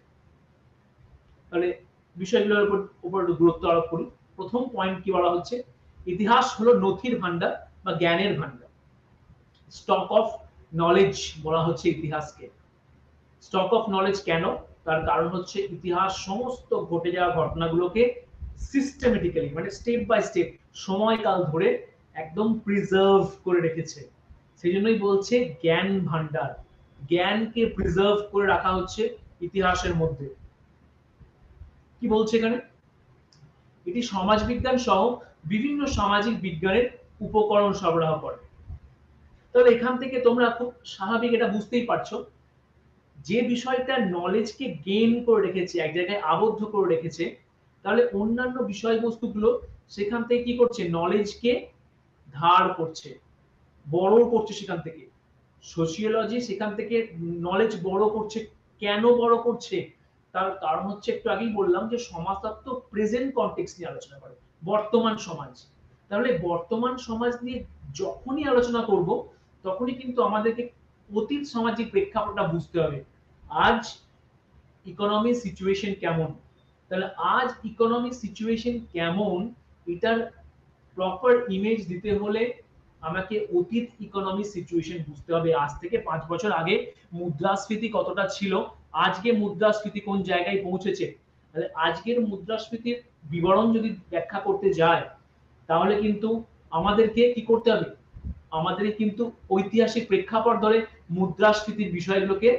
তাহলে বিষয়গুলোর উপর গুরুত্ব আরোপ করি। প্রথম পয়েন্ট কি বলা হচ্ছে? ইতিহাস হলো নথির ভান্ডার বা জ্ঞানের ভান্ডার। স্টক অফ নলেজ বলা হচ্ছে ইতিহাসকে। স্টক অফ নলেজ কেন? তার কারণ হচ্ছে ইতিহাস সমস্ত ঘটে যাওয়া ঘটনাগুলোকে সিস্টেমেটিক্যালি মানে স্টেপ বাই স্টেপ সময়কাল ধরে একদম প্রিজার্ভ করে রেখেছে। সেই জন্যই বলছে জ্ঞান ভান্ডার। জ্ঞানকে প্রিজার্ভ করে রাখা হচ্ছে ইতিহাসের মধ্যে। কি বলছে এখানে? এটি সমাজবিজ্ঞান সহ বিভিন্ন সামাজিক বিজ্ঞানের উপকরণ সরবরাহ করে। তাহলে এখান থেকে তোমরা খুব স্বাভাবিক এটা বুঝতেই পারছো, যে বিষয়টা নলেজকে গেইন করে রেখেছে, এক জায়গায় আবদ্ধ করে রেখেছে, তাহলে অন্যান্য বিষয়বস্তুগুলো সেখান থেকে কি করছে? নলেজকে ধার করছে, বড় করছে সেখান থেকে। সোশিওলজি সেখান থেকে নলেজ বড় করছে। কেন বড় করছে? তার কারণ হচ্ছে একটু আগেই বললাম যে সমাজতত্ত্ব প্রেজেন্ট কনটেক্সট নিয়ে আলোচনা করে, বর্তমান সমাজ। তাহলে বর্তমান সমাজ নিয়ে যখনই আলোচনা করব তখনই কিন্তু আমাদেরকে অতীত সামাজিক প্রেক্ষাপটটা বুঝতে হবে। আজ ইকোনমি সিচুয়েশন কেমন? তাহলে আজ ইকোনমি সিচুয়েশন কেমন, এটার প্রপার ইমেজ দিতে হলে আমাকে অতীত ইকোনমি সিচুয়েশন বুঝতে হবে। আজ থেকে ৫ বছর আগে মুদ্রাস্ফীতি কতটা ছিল, আজকে মুদ্রাস্ফীতি কোন জায়গায় পৌঁছেছে। তাহলে আজকের মুদ্রাস্ফীতির বিবরণ যদি ব্যাখ্যা করতে যায়, তাহলে কিন্তু আমাদেরকে কি করতে হবে? আমাদের কিন্তু ঐতিহাসিক প্রেক্ষাপট ধরে মুদ্রাস্ফীতির বিষয়গুলোকে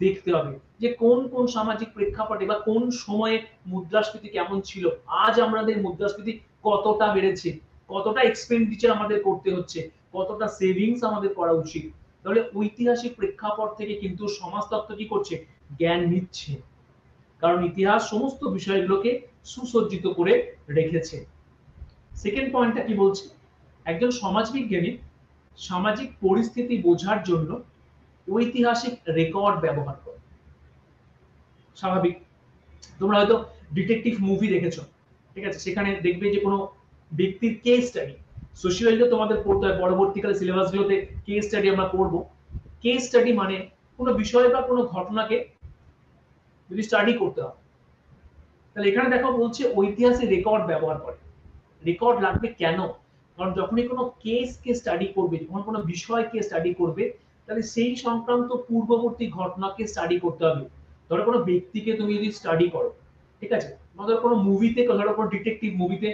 দেখতে হবে, যে কোন কোন সামাজিক প্রেক্ষাপটে বা কোন সময়ে মুদ্রাস্ফীতি কেমন ছিল, আজ আমাদের মুদ্রাস্ফীতি কতটা বেড়েছে, কতটা এক্সপেন্ডিচার আমাদের করতে হচ্ছে, কতটা সেভিংস আমাদের করা উচিত। তাহলে ঐতিহাসিক প্রেক্ষাপট থেকে কিন্তু সমাজতত্ত্ব কি করছে? জ্ঞান নিচ্ছে। কারণ ইতিহাস সমস্ত বিষয়গুলোকে সুসজ্জিত করে রেখেছে। সেকেন্ড পয়েন্টটা কি বলছে? একজন সমাজবিজ্ঞানী সামাজিক পরিস্থিতি বোঝার জন্য ঐতিহাসিক রেকর্ড ব্যবহার করে। স্বাভাবিক, তোমরা হয়তো ডিটেকটিভ মুভি দেখেছো, ঠিক আছে? সেখানে দেখবে যে কোনো ব্যক্তির কেস স্টাডি, সোশিয়োলজিতে তোমাদের পড়তে হয়, পরবর্তীকালে সিলেবাসগুলোতে কেস স্টাডি আমরা পড়ব। কেস স্টাডি মানে কোনো বিষয় বা কোনো ঘটনাকে যদি স্টাডি করতে হয়, তাহলে এখানে দেখো বলছে ঐতিহাসিক রেকর্ড ব্যবহার করে। রেকর্ড লাগবে কেন? কারণ যখনই কোনো কেসকে স্টাডি করবে, যখন কোনো বিষয়কে স্টাডি করবে, তাহলে সেই সংক্রান্ত পূর্ববর্তী ঘটনাকে স্টাডি করতে হবে। ধরো কোনো ব্যক্তিকে তুমি যদি স্টাডি করো, ঠিক আছে? ধরো কোনো মুভিতে, ধরো কোনো ডিটেকটিভ মুভিতে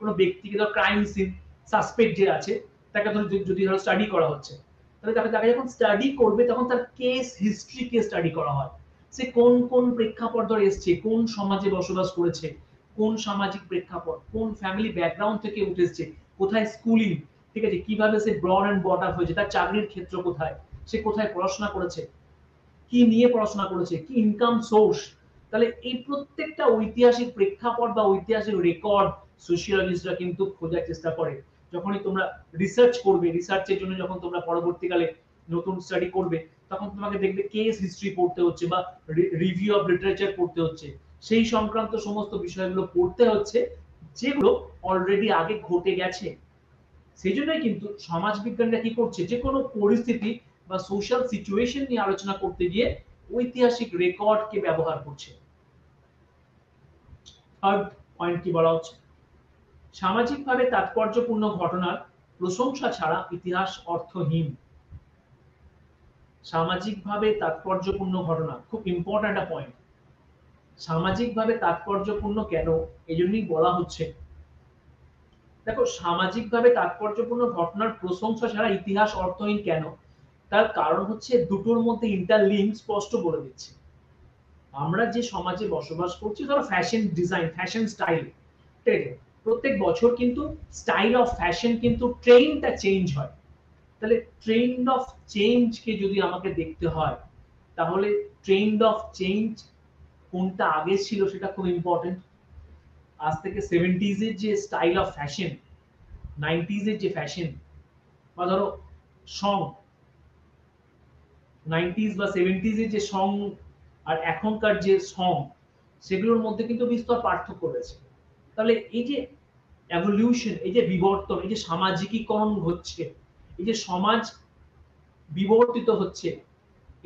কোনো ব্যক্তিকে, ধরো ক্রাইম সিন সাসপেক্ট যে আছে তাকে ধরো যদি ধরো স্টাডি করা হচ্ছে, তাহলে তাকে যখন স্টাডি করবে তখন তার কেস হিস্ট্রিকে স্টাডি করা হয়। সে কোন কোন প্রেক্ষাপট ধরে এসছে, কোন সমাজে বসবাস করেছে, কোন সামাজিক প্রেক্ষাপট, কোন ফ্যামিলি ব্যাকগ্রাউন্ড থেকে উঠে এসছে, কোথায় স্কুলিং, ঠিক আছে, কিভাবে সে ব্রড এন্ড বট আপ হয়েছে, তার চাকরির ক্ষেত্র কোথায়, সে কোথায় পড়াশোনা করেছে, কি নিয়ে পড়াশোনা করেছে, কি ইনকাম সোর্স। তাহলে এই প্রত্যেকটা ঐতিহাসিক প্রেক্ষাপট বা ঐতিহাসিক রেকর্ড সোশিয়োলজিস্টরা কিন্তু খোঁজার চেষ্টা করে। যখনই তোমরা রিসার্চ করবে, রিসার্চের জন্য যখন তোমরা পরবর্তীকালে নতুন স্টাডি করবে, তখন তোমাকে দেখবে কেস হিস্ট্রি পড়তে হচ্ছে বা রিভিউ অফ লিটারেচার পড়তে হচ্ছে, সেই সংক্রান্ত সমস্ত বিষয়গুলো পড়তে হচ্ছে যেগুলো অলরেডি আগে ঘটে গেছে। সেই জন্যই কিন্তু সমাজবিজ্ঞানীরা কি করছে, যে কোনো পরিস্থিতি বা সোশ্যাল সিচুয়েশন নিয়ে আলোচনা করতে গিয়ে ঐতিহাসিক রেকর্ডকে ব্যবহার করছে। থার্ড পয়েন্ট কি বলা হচ্ছে, সামাজিকভাবে তাৎপর্যপূর্ণ ঘটনার প্রশংসা ছাড়া ইতিহাস অর্থহীন। সামাজিকভাবে তাৎপর্যপূর্ণ ঘটনা খুব ইম্পর্ট্যান্ট একটা পয়েন্ট। সামাজিকভাবে তাৎপর্যপূর্ণ কেন, এজন্যই বলা হচ্ছে। দেখো, সামাজিকভাবে তাৎপর্যপূর্ণ ঘটনার প্রশংসা ছাড়া ইতিহাস অর্থহীন কেন, তার কারণ হচ্ছে দুটোর মধ্যে ইন্টারলিঙ্ক স্পষ্ট বলে দিচ্ছে। আমরা যে সমাজে বসবাস করছি, ধরো ফ্যাশন ডিজাইন, ফ্যাশন স্টাইল, ঠিক আছে, প্রত্যেক বছর কিন্তু স্টাইল অফ ফ্যাশন কিন্তু ট্রেন্ডটা চেঞ্জ হয়। তাহলে ট্রেন্ড অফ চেঞ্জ কে যদি আমাকে দেখতে হয়, তাহলে ট্রেন্ড অফ চেঞ্জ কোনটা আগে ছিল সেটা খুব ইম্পর্টেন্ট। আজ থেকে 70s এর যে স্টাইল অফ ফ্যাশন, 90s এর যে ফ্যাশন, বা ধরো সং, 90s বা 70s এর যে সং আর এখনকার যে সং, সেগুলোর মধ্যে কিন্তু বিস্তর পার্থক্য রয়েছে। তাহলে এই যে এভলিউশন, এই যে বিবর্তন, এই যে সামাজিকীকরণ হচ্ছে, এই যে সমাজ বিবর্তিত হচ্ছে,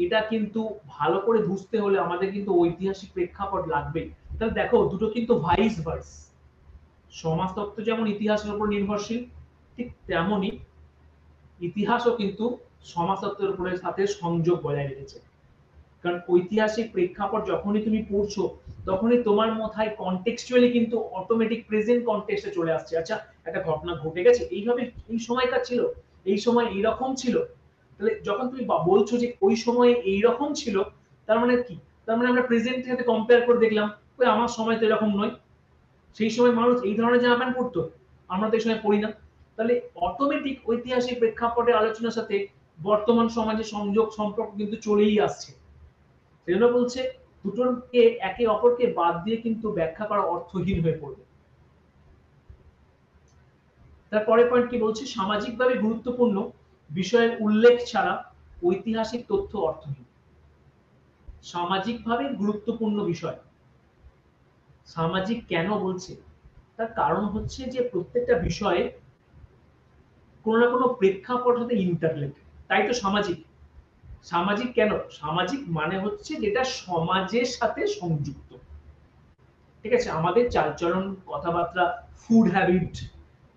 এটা কিন্তু ভালো করে বুঝতে হলে আমাদের কিন্তু ঐতিহাসিক প্রেক্ষাপট লাগবে। তাহলে দেখো, দুটো কিন্তু ভাইস ভার্স। সমাজতত্ত্ব যেমন ইতিহাসের উপর নির্ভরশীল, ঠিক তেমনই ইতিহাসও কিন্তু সমাজতত্ত্বের উপরের সাথে সংযোগ বজায় রেখেছে। কারণ ঐতিহাসিক প্রেক্ষাপট যখনই তুমি পড়ছো, তখনই তোমার মাথায় কনটেক্সচুয়ালি কিন্তু অটোমেটিক প্রেজেন্ট কনটেক্সটে চলে আসছে। আচ্ছা, একটা ঘটনা ঘটে গেছে, এইভাবে এই সময়কার ছিল, এই সময় এইরকম ছিল। তাহলে যখন তুমি বলছো যে ওই সময়ে এইরকম ছিল, তার মানে কি? তার মানে আমরা প্রেজেন্টের সাথে কম্পেয়ার করে দেখলাম, ওই আমার সময় তো এরকম নয়, সেই সময় মানুষ এই ধরনের জামা প্যান্ট পরতো, আমরা তো এই সময় পড়ি না। তাহলে অটোমেটিক ঐতিহাসিক প্রেক্ষাপটের আলোচনার সাথে বর্তমান সমাজের সংযোগ সম্পর্ক কিন্তু চলেই আসছে। সেজন্য বলছে দুটোকে একে অপরকে বাদ দিয়ে কিন্তু ব্যাখ্যা করা অর্থহীন হয়ে পড়বে। তারপরে পয়েন্ট কি বলছে, সামাজিকভাবে গুরুত্বপূর্ণ বিষয়ের উল্লেখ ছাড়া ঐতিহাসিক তথ্য অর্থহীন। সামাজিকভাবে গুরুত্বপূর্ণ বিষয়, সামাজিক কেন বলছে, তার কারণ হচ্ছে যে প্রত্যেকটা বিষয়ে কোনো না কোনো প্রেক্ষাপট সাথে ইন্টারলিঙ্ক, তাই তো সামাজিক। সামাজিক কেন? সামাজিক মানে হচ্ছে যেটা সমাজের সাথে সংযুক্ত, ঠিক আছে। আমাদের চালচলন, কথাবার্তা, ফুড হ্যাবিট,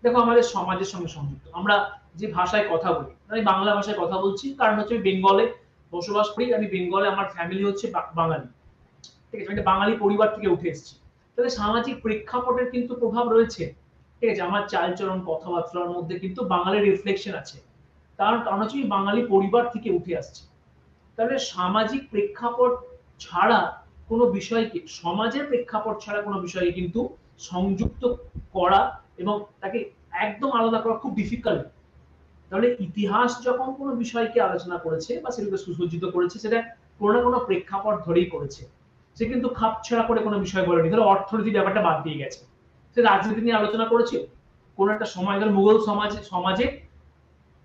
দেখো আমাদের সমাজের সঙ্গে সংযুক্ত। আমরা যে ভাষায় কথা বলি, আমি বাংলা ভাষায় কথা বলছি, কারণ হচ্ছে আমি বেঙ্গলে বসবাস করি, আমি বেঙ্গলে, আমার ফ্যামিলি হচ্ছে বাঙালি, ঠিক আছে, আমি একটা বাঙালি পরিবার থেকে উঠে এসেছি। তাহলে সামাজিক প্রেক্ষাপটের কিন্তু প্রভাব রয়েছে, ঠিক আছে। আমার চালচলন, কথাবার্তার মধ্যে কিন্তু বাঙালির রিফ্লেকশন আছে, কারণ হচ্ছে আমি বাঙালি পরিবার থেকে উঠে আসছি। তাহলে সামাজিক প্রেক্ষাপট ছাড়া কোনো বিষয়কে, সমাজের প্রেক্ষাপট ছাড়া কোনো বিষয়কে কিন্তু সংযুক্ত করা এবং তাকে একদম আলাদা করা খুব ডিফিকাল্ট। তাহলে ইতিহাস যখন কোনো বিষয়কে আলোচনা করেছে বা সেটাকে সুসজ্জিত করেছে, সেটা কোনো না কোনো প্রেক্ষাপট ধরেই করেছে। সে কিন্তু খাপছাড়া করে কোনো বিষয় বলেনি। ধরো অর্থনীতি ব্যাপারটা বাদ দিয়ে গেছে, সে রাজনীতি নিয়ে আলোচনা করেছে। কোনো একটা সময়, ধরো মুঘল সমাজে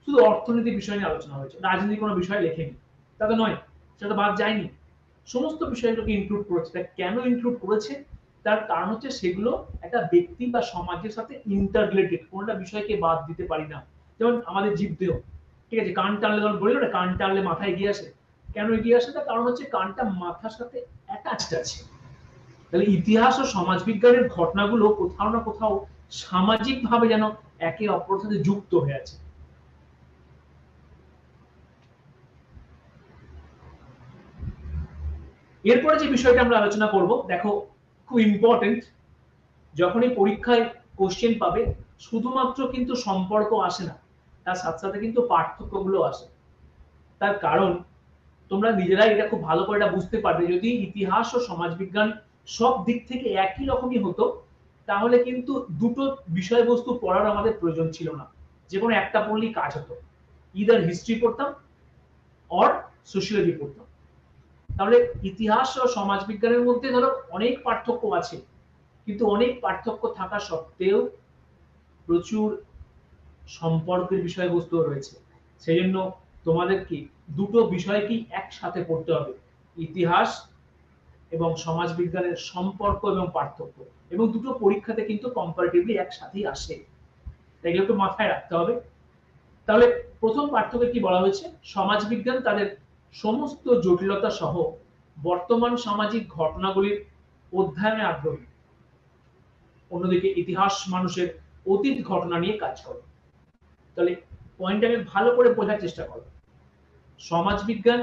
শুধু অর্থনীতির বিষয় নিয়ে আলোচনা হয়েছে, রাজনীতি কোনো বিষয় লেখেনি, তা তো নয়, সেটা বাদ যায়নি, সমস্ত বিষয়গুলোকে ইনক্লুড করেছে। তা কেন ইনক্লুড করেছে? তার কারণ হচ্ছে সেগুলো একটা ব্যক্তি বা সমাজের সাথে ইন্টার রিলেটেড, কোনটা বিষয়কে বাদ দিতে পারি না। যেমন আমাদের জীবদেহ, ঠিক আছে, কান টানলে, যখন বলি না কান টানলে মাথা এগিয়ে আসে, কেন এগিয়ে আসে? তার কারণ হচ্ছে কানটা মাথার সাথে অ্যাটাচড আছে। তাহলে ইতিহাস ও সমাজবিজ্ঞানের ঘটনাগুলো কোথাও না কোথাও সামাজিক ভাবে যেন একে অপরের সাথে যুক্ত হয়ে আছে। এরপরে যে বিষয়টা আমরা আলোচনা করব, দেখো খুব ইম্পর্টেন্ট, যখনই পরীক্ষায় কোশ্চেন পাবে, শুধুমাত্র কিন্তু সম্পর্ক আসে না, তার সাথে সাথে কিন্তু পার্থক্যগুলো আসে। তার কারণ তোমরা নিজেরাই এটা খুব ভালো করে এটা বুঝতে পারবে, যদি ইতিহাস ও সমাজবিজ্ঞান সব দিক থেকে একই রকমই হতো, তাহলে কিন্তু দুটো বিষয়বস্তু পড়ার আমাদের প্রয়োজন ছিল না, যে কোনো একটা পড়লেই কাজ হতো। ইদার হিস্ট্রি পড়তাম অর সোশিয়োলজি পড়তাম। তাহলে ইতিহাস ও সমাজবিজ্ঞানের মধ্যে ধরো অনেক পার্থক্য আছে, কিন্তু অনেক পার্থক্য থাকা সত্ত্বেও প্রচুর সম্পর্কের বিষয়বস্তু রয়েছে। সেই জন্য তোমাদেরকে দুটো বিষয়কেই একসাথে পড়তে হবে, ইতিহাস এবং সমাজবিজ্ঞানের সম্পর্ক এবং পার্থক্য, এবং দুটো পরীক্ষাতে কিন্তু কম্পারেটিভলি একসাথেই আসে, এগুলো একটু মাথায় রাখতে হবে। তাহলে প্রথম পার্থক্যে কি বলা হয়েছে, সমাজবিজ্ঞান তাদের সমস্ত জটিলতা সহ বর্তমান সামাজিক ঘটনাগুলির অধ্যয়নে আগ্রহী। অন্যদিকে ইতিহাস মানুষের অতীত ঘটনা নিয়ে কাজ করে। তাহলে পয়েন্টটাকে ভালো করে বোঝার চেষ্টা করো। সমাজবিজ্ঞান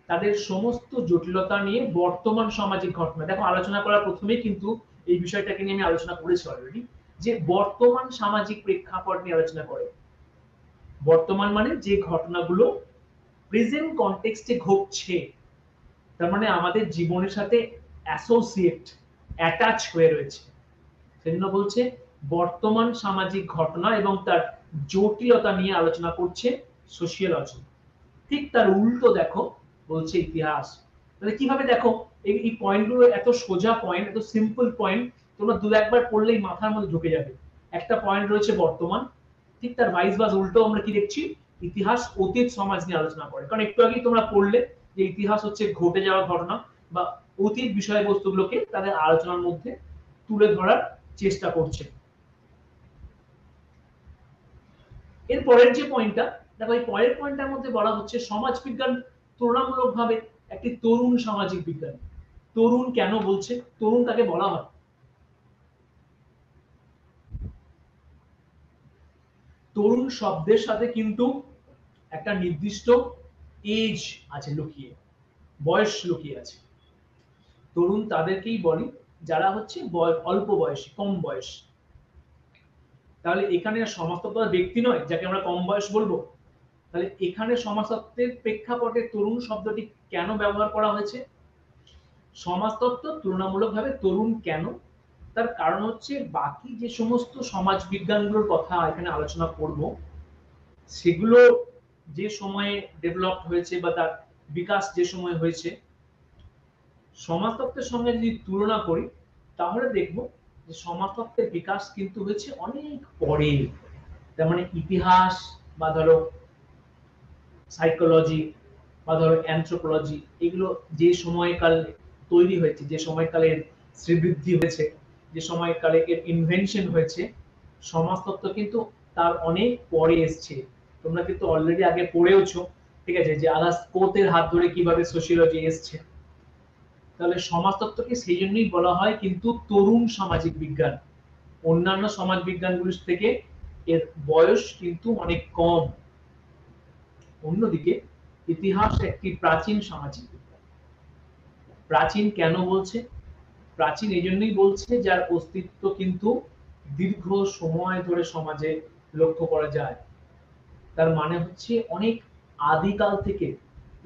তাদের সমস্ত জটিলতা নিয়ে বর্তমান সামাজিক ঘটনা, দেখো আলোচনা করার প্রথমেই কিন্তু এই বিষয়টাকে নিয়ে আমি আলোচনা করেছি অলরেডি, যে বর্তমান সামাজিক প্রেক্ষাপট নিয়ে আলোচনা করে। বর্তমান মানে যে ঘটনাগুলো প্রেজেন্ট কনটেক্সটে ঘটছে, তার মানে আমাদের জীবনের সাথে অ্যাসোসিয়েট, অ্যাটাচ হয়ে রয়েছে, সেজন্য বলছে বর্তমান সামাজিক ঘটনা এবং তার জটিলতা নিয়ে আলোচনা করছে সোশিওলজি। ঠিক তার উল্টো দেখো বলছে ইতিহাস। তাহলে কিভাবে দেখো এই পয়েন্টগুলো এত সোজা পয়েন্ট, এত সিম্পল পয়েন্ট, তোমরা দু একবার পড়লেই মাথার মধ্যে ঢুকে যাবে। একটা পয়েন্ট রয়েছে বর্তমান, ঠিক তার ভাইস ভার্সা উল্টো আমরা কি দেখছি, ইতিহাস অতীত সমাজ নিয়ে আলোচনা করে। কারণ একটু আগেই তোমরা পড়লে যে ইতিহাস হচ্ছে ঘটে যাওয়া ঘটনা বা অতীত বিষয়বস্তুগুলোকে তাদের আলোচনার মধ্যে তুলে ধরার চেষ্টা করছে। এর পরের যে পয়েন্টটা দেখো, এই পরের পয়েন্টটার মধ্যে বলা হচ্ছে সমাজবিজ্ঞান তুলনামূলকভাবে একটি তরুণ সামাজিক বিজ্ঞান। তরুণ কেন বলছে, তরুণ তাকে বলা হয়? তরুণ শব্দের সাথে কিন্তু একটা নির্দিষ্ট এজ আছে লুকিয়ে, বয়স লুকিয়ে আছে। তরুণ তাদেরকেই বলি যারা হচ্ছে অল্প বয়সী, কম বয়স। তাহলে এখানে সমাজতত্ত্ব ব্যক্তি নয় যাকে আমরা কম বয়স বলবো। তাহলে এখানে সমাজতত্ত্বের প্রেক্ষাপটে তরুণ শব্দটি কেন ব্যবহার করা হয়েছে? সমাজতত্ত্ব তুলনামূলকভাবে তরুণ কেন, তার কারণ হচ্ছে বাকি যে সমস্ত সমাজ বিজ্ঞানগুলোর কথা এখানে আলোচনা করব, সেগুলো যে সময়ে ডেভেলপ হয়েছে বা তার বিকাশ যে সময় হয়েছে, সমাজতত্ত্বের সঙ্গে যদি তুলনা করি তাহলে দেখব যে সমাজতত্ত্বের বিকাশ কিন্তু হয়েছে অনেক পরে। তার মানে ইতিহাস বা ধরো সাইকোলজি বা ধরো অ্যানথ্রোপোলজি, এগুলো যে সময়কাল তৈরি হয়েছে, যে সময়কালে শ্রীবৃদ্ধি হয়েছে, যে সময়কালে এর ইনভেনশন হয়েছে, সমাজতত্ত্ব কিন্তু তার অনেক পরে এসছে। তোমরা কিন্তু অলরেডি আগে পড়েওছো, ঠিক আছে, যে আলাস কোতের হাত ধরে কিভাবে সোশিওলজি এসছে। তাহলে সমাজতত্ত্বকে সেই জন্যই বলা হয় কিন্তু তরুণ সামাজিক বিজ্ঞান। অন্যান্য সমাজ বিজ্ঞানগুলির থেকে এর বয়স কিন্তু অনেক কম। অন্যদিকে ইতিহাস একটি প্রাচীন সামাজিক বিজ্ঞান। প্রাচীন কেন বলছে? প্রাচীন এই জন্যই বলছে যার অস্তিত্ব কিন্তু দীর্ঘ সময় ধরে সমাজে লক্ষ্য করা যায়। তার মানে হচ্ছে অনেক আদিকাল থেকে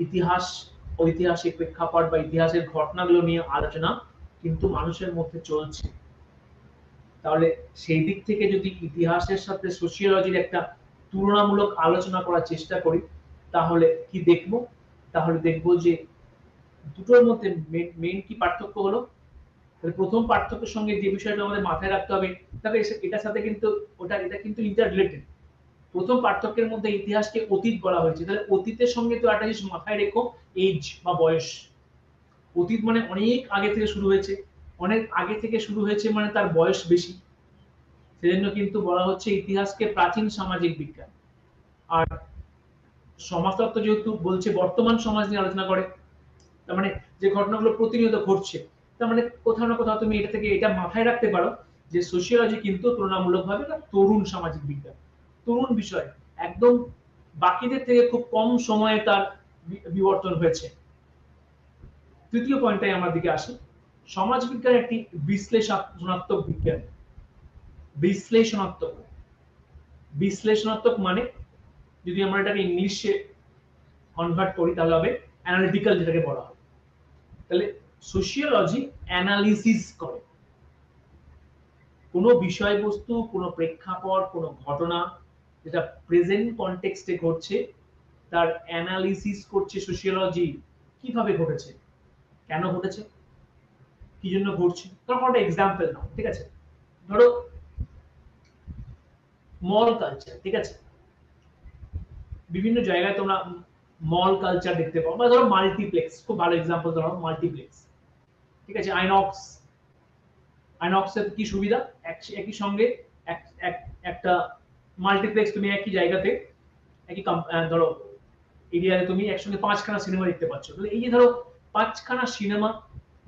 ইতিহাস, ঐতিহাসিক প্রেক্ষাপট বা ইতিহাসের ঘটনাগুলো নিয়ে আলোচনা কিন্তু মানুষের মধ্যে চলছে। তাহলে সেই দিক থেকে যদি ইতিহাসের সাথে সোশিওলজির একটা তুলনামূলক আলোচনা করার চেষ্টা করি তাহলে কি দেখব? তাহলে দেখব যে দুটোর মধ্যে মেইন কি পার্থক্য হলো। প্রথম পার্থক্যের সঙ্গে যে বিষয়টা আমাদের মাথায় রাখতে হবে, তবে এটার সাথে কিন্তু এটা কিন্তু ইন্টার রিলেটেড। প্রথম পার্থক্যের মধ্যে ইতিহাসকে অতীত বলা হয়েছে, তাহলে অতীতের সঙ্গে তো একটা জিনিস মাথায় রেখো, এজ বা বয়স। অতীত মানে অনেক আগে থেকে শুরু হয়েছে, অনেক আগে থেকে শুরু হয়েছে মানে তার বয়স বেশি। সেজন্য কিন্তু বলা হচ্ছে ইতিহাসকে প্রাচীন সামাজিক বিজ্ঞান। আর সমাজতত্ত্ব যেহেতু বলছে বর্তমান সমাজ নিয়ে আলোচনা করে, তার মানে যে ঘটনাগুলো প্রতিনিয়ত ঘটছে, তার মানে কোথাও না কোথাও তুমি এটা থেকে এটা মাথায় রাখতে পারো যে সোশিওলজি কিন্তু তুলনামূলকভাবে একটা তরুণ সামাজিক বিজ্ঞান, তরুণ বিষয়, একদম বাকিদের থেকে খুব কম সময়ে তার বিবর্তন হয়েছে। তৃতীয় পয়েন্টটাই আমার দিকে আসে, সমাজবিজ্ঞান একটি বিশ্লেষণাত্মক বিজ্ঞান। বিশ্লেষণাত্মক, বিশ্লেষণাত্মক মানে যদি আমরা এটাকে ইংলিশে কনভার্ট করি তাহলে হবে অ্যানালিটিক্যাল, যেটাকে বলা হয়। তাহলে সোশিওলজি অ্যানালিসিস করে কোনো বিষয়বস্তু, কোনো প্রেক্ষাপট, কোনো ঘটনা যেটা প্রেজেন্ট কনটেক্সটে ঘটছে তার অ্যানালিসিস করছে সোশিওলজি। কিভাবে ঘটেছে, কেন ঘটেছে, কি জন্য ঘটছে। তখন একটা এক্সাম্পল নাও, ঠিক আছে, ধরো মল কালচার, ঠিক আছে, বিভিন্ন জায়গায় তোমরা মল কালচার দেখতে পাও, বা ধরো মাল্টিপ্লেক্স, খুব ভালো এক্সাম্পল ধরো মাল্টিপ্লেক্স, ঠিক আছে, আইনক্স। আইনক্সের কি সুবিধা, একই সঙ্গে একটা মাল্টিপ্লেক্স তুমি একই জায়গাতে একই ধরো এরিয়াতে তুমি একসঙ্গে 5খানা সিনেমা দেখতে পাচ্ছ। তাহলে এই যে ধরো 5খানা সিনেমা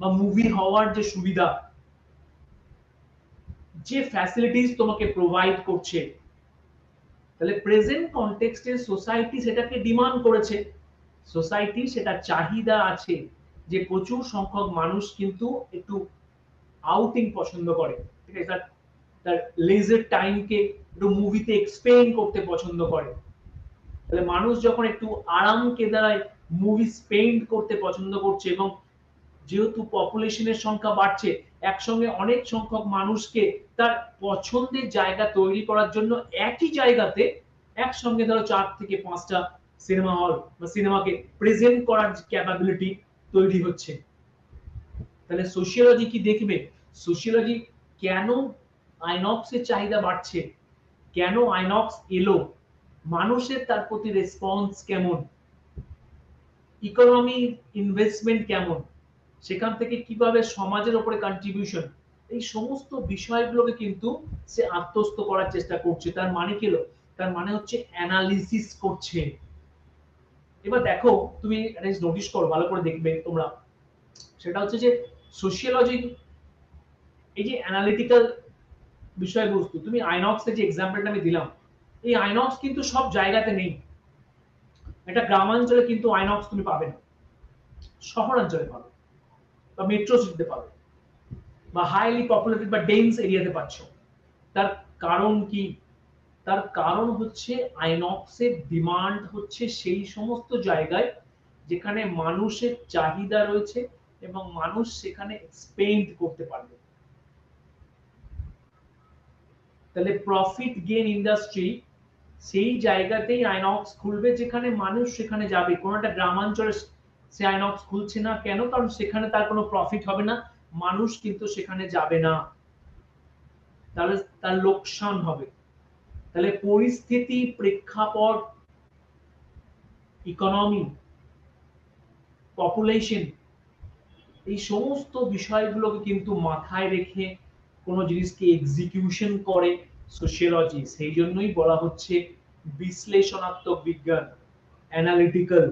বা মুভি হওয়ার যে সুবিধা, যে ফ্যাসিলিটিস তোমাকে প্রোভাইড করছে, তাহলে প্রেজেন্ট কনটেক্সটে সোসাইটি সেটাকে ডিমান্ড করেছে, সোসাইটি সেটা চাহিদা আছে যে প্রচুর সংখ্যক মানুষ কিন্তু একটু আউটিং পছন্দ করে, ঠিক আছে, তার লেজার টাইমকে একটু মুভিতে এক্সপেন্ড করতে পছন্দ করে। তাহলে মানুষ যখন একটু আরাম কেদারায় মুভি স্পেন্ড করতে পছন্দ করছে, এবং যেহেতু পপুলেশনের সংখ্যা বাড়ছে, একসঙ্গে অনেক সংখ্যক মানুষকে তার পছন্দের জায়গা তৈরি করার জন্য একই জায়গাতে একসঙ্গে ধরো 4 থেকে 5টা সিনেমা হল বা সিনেমাকে প্রেজেন্ট করার ক্যাপাবিলিটি তৈরি হচ্ছে। তাহলে সোশিওলজি কি দেখবে, সোশিওলজি কেন আইনক্সের চাহিদা বাড়ছে, কেন আইনক্স এলো, মানুষের তার প্রতি রেসপন্স কেমন, ইকোনমি ইনভেস্টমেন্ট কেমন, সেখান থেকে কিভাবে সমাজের উপরে কন্ট্রিবিউশন, এই সমস্ত বিষয়গুলোকে কিন্তু সে আত্মস্থ করার চেষ্টা করছে। তার মানে কি হলো, তার মানে হচ্ছে অ্যানালিসিস করছে। এবার দেখো, তুমি নোটিস করো, ভালো করে দেখবে তোমরা, সেটা হচ্ছে যে সোশিওলজি এই যে অ্যানালিটিক্যাল বিষয়বস্তু, তুমি আইনক্সের যে এক্সাম্পলটা আমি দিলাম, এই আইনক্স কিন্তু সব জায়গাতে নেই। এটা গ্রামাঞ্চলে কিন্তু আইনক্স তুমি পাবে না, শহরাঞ্চলে পাবে বা মেট্রো সিটিতে পাবে বা হাইলি পপুলেটেড বা ডেন্স এরিয়াতে পাচ্ছ। তার কারণ কি, তার কারণ হচ্ছে আইনক্সের ডিমান্ড হচ্ছে সেই সমস্ত জায়গায় যেখানে মানুষের চাহিদা রয়েছে এবং মানুষ সেখানে স্পেন্ড করতে পারবে। তাহলে প্রফিট গেইন ইন্ডাস্ট্রি সেই জায়গাতেই আইনক্স খুলবে যেখানে মানুষ সেখানে যাবে। কোন একটা গ্রামাঞ্চলে সে আইনক্স খুলছে না কেন, কারণ সেখানে তার কোনো প্রফিট হবে না, মানুষ কিন্তু সেখানে যাবে না, তাহলে তার লোকসান হবে। তাহলে পরিস্থিতি, প্রেক্ষাপট, ইকোনমি, পপুলেশন, এই সমস্ত বিষয়গুলোকে কিন্তু মাথায় রেখে কোনো জিনিসকে এক্সিকিউশন করে সোশিওলজি। সেই জন্যই বলা হচ্ছে বিশ্লেষণাত্মক বিজ্ঞান, অ্যানালিটিক্যাল।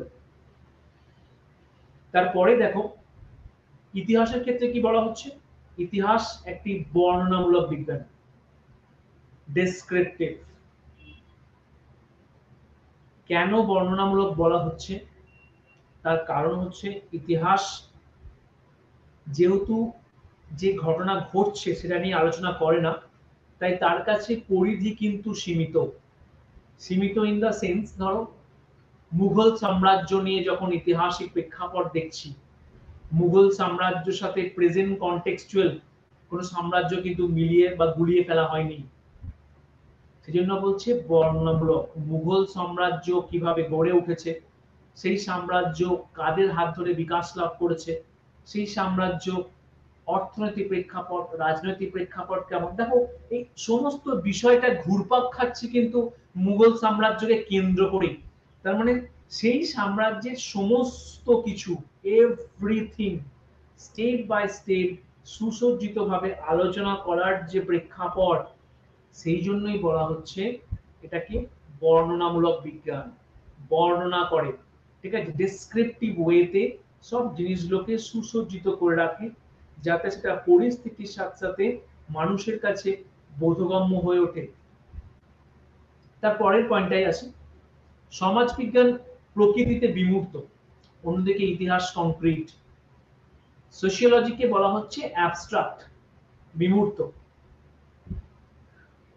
তারপরে দেখো ইতিহাসের ক্ষেত্রে কি বলা হচ্ছে, ইতিহাস একটি বর্ণনামূলক বিজ্ঞান, ডেসক্রিপটিভ। কেন বর্ণনামূলক বলা হচ্ছে, তার কারণ হচ্ছে ইতিহাস যেহেতু যে ঘটনা ঘটছে সেটা নিয়ে আলোচনা করে না, তাই তার কাছে পরিধি কিন্তু সীমিত। সীমিত ইন দা সেন্স, ধরো মুঘল সাম্রাজ্য নিয়ে যখন ইতিহাসিক প্রেক্ষাপট দেখছি, মুঘল সাম্রাজ্যের সাথে প্রেজেন্ট কনটেক্সচুয়াল কোন সাম্রাজ্য কিন্তু মিলিয়ে বা গুলিয়ে ফেলা হয়নি। সেজন্য বলছে বর্ণনামূলক। মুঘল সাম্রাজ্য কিভাবে গড়ে উঠেছে, সেই সাম্রাজ্য কাদের হাত ধরে বিকাশ লাভ করেছে, সেই সাম্রাজ্য অর্থনৈতিক প্রেক্ষাপট, রাজনৈতিক প্রেক্ষাপট কেমন, দেখো এই সমস্ত বিষয়টা ঘুরপাক খাচ্ছে কিন্তু মুঘল সাম্রাজ্যকে কেন্দ্র করে। তার মানে সেই সাম্রাজ্যের সমস্ত কিছু, এভরিথিং স্টেপ বাই স্টেপ সুসজ্জিত ভাবে আলোচনা করার যে প্রেক্ষাপট, সেই জন্যই বলা হচ্ছে এটাকে বর্ণনামূলক বিজ্ঞান। বর্ণনা করে, ঠিক আছে, ডেসক্রিপটিভ ওয়েতে সব জিনিসগুলোকে সুসজ্জিত করে রাখে, যাতে সেটা পরিস্থিতির সাথে সাথে মানুষের কাছে বোধগম্য হয়ে ওঠে। তার পরের পয়েন্টটাই আছে, সমাজবিজ্ঞান প্রকৃতিতে বিমূর্ত, অন্যদিকে ইতিহাস কংক্রিট। সোশিওলজিকে বলা হচ্ছে অ্যাবস্ট্রাক্ট, বিমূর্ত।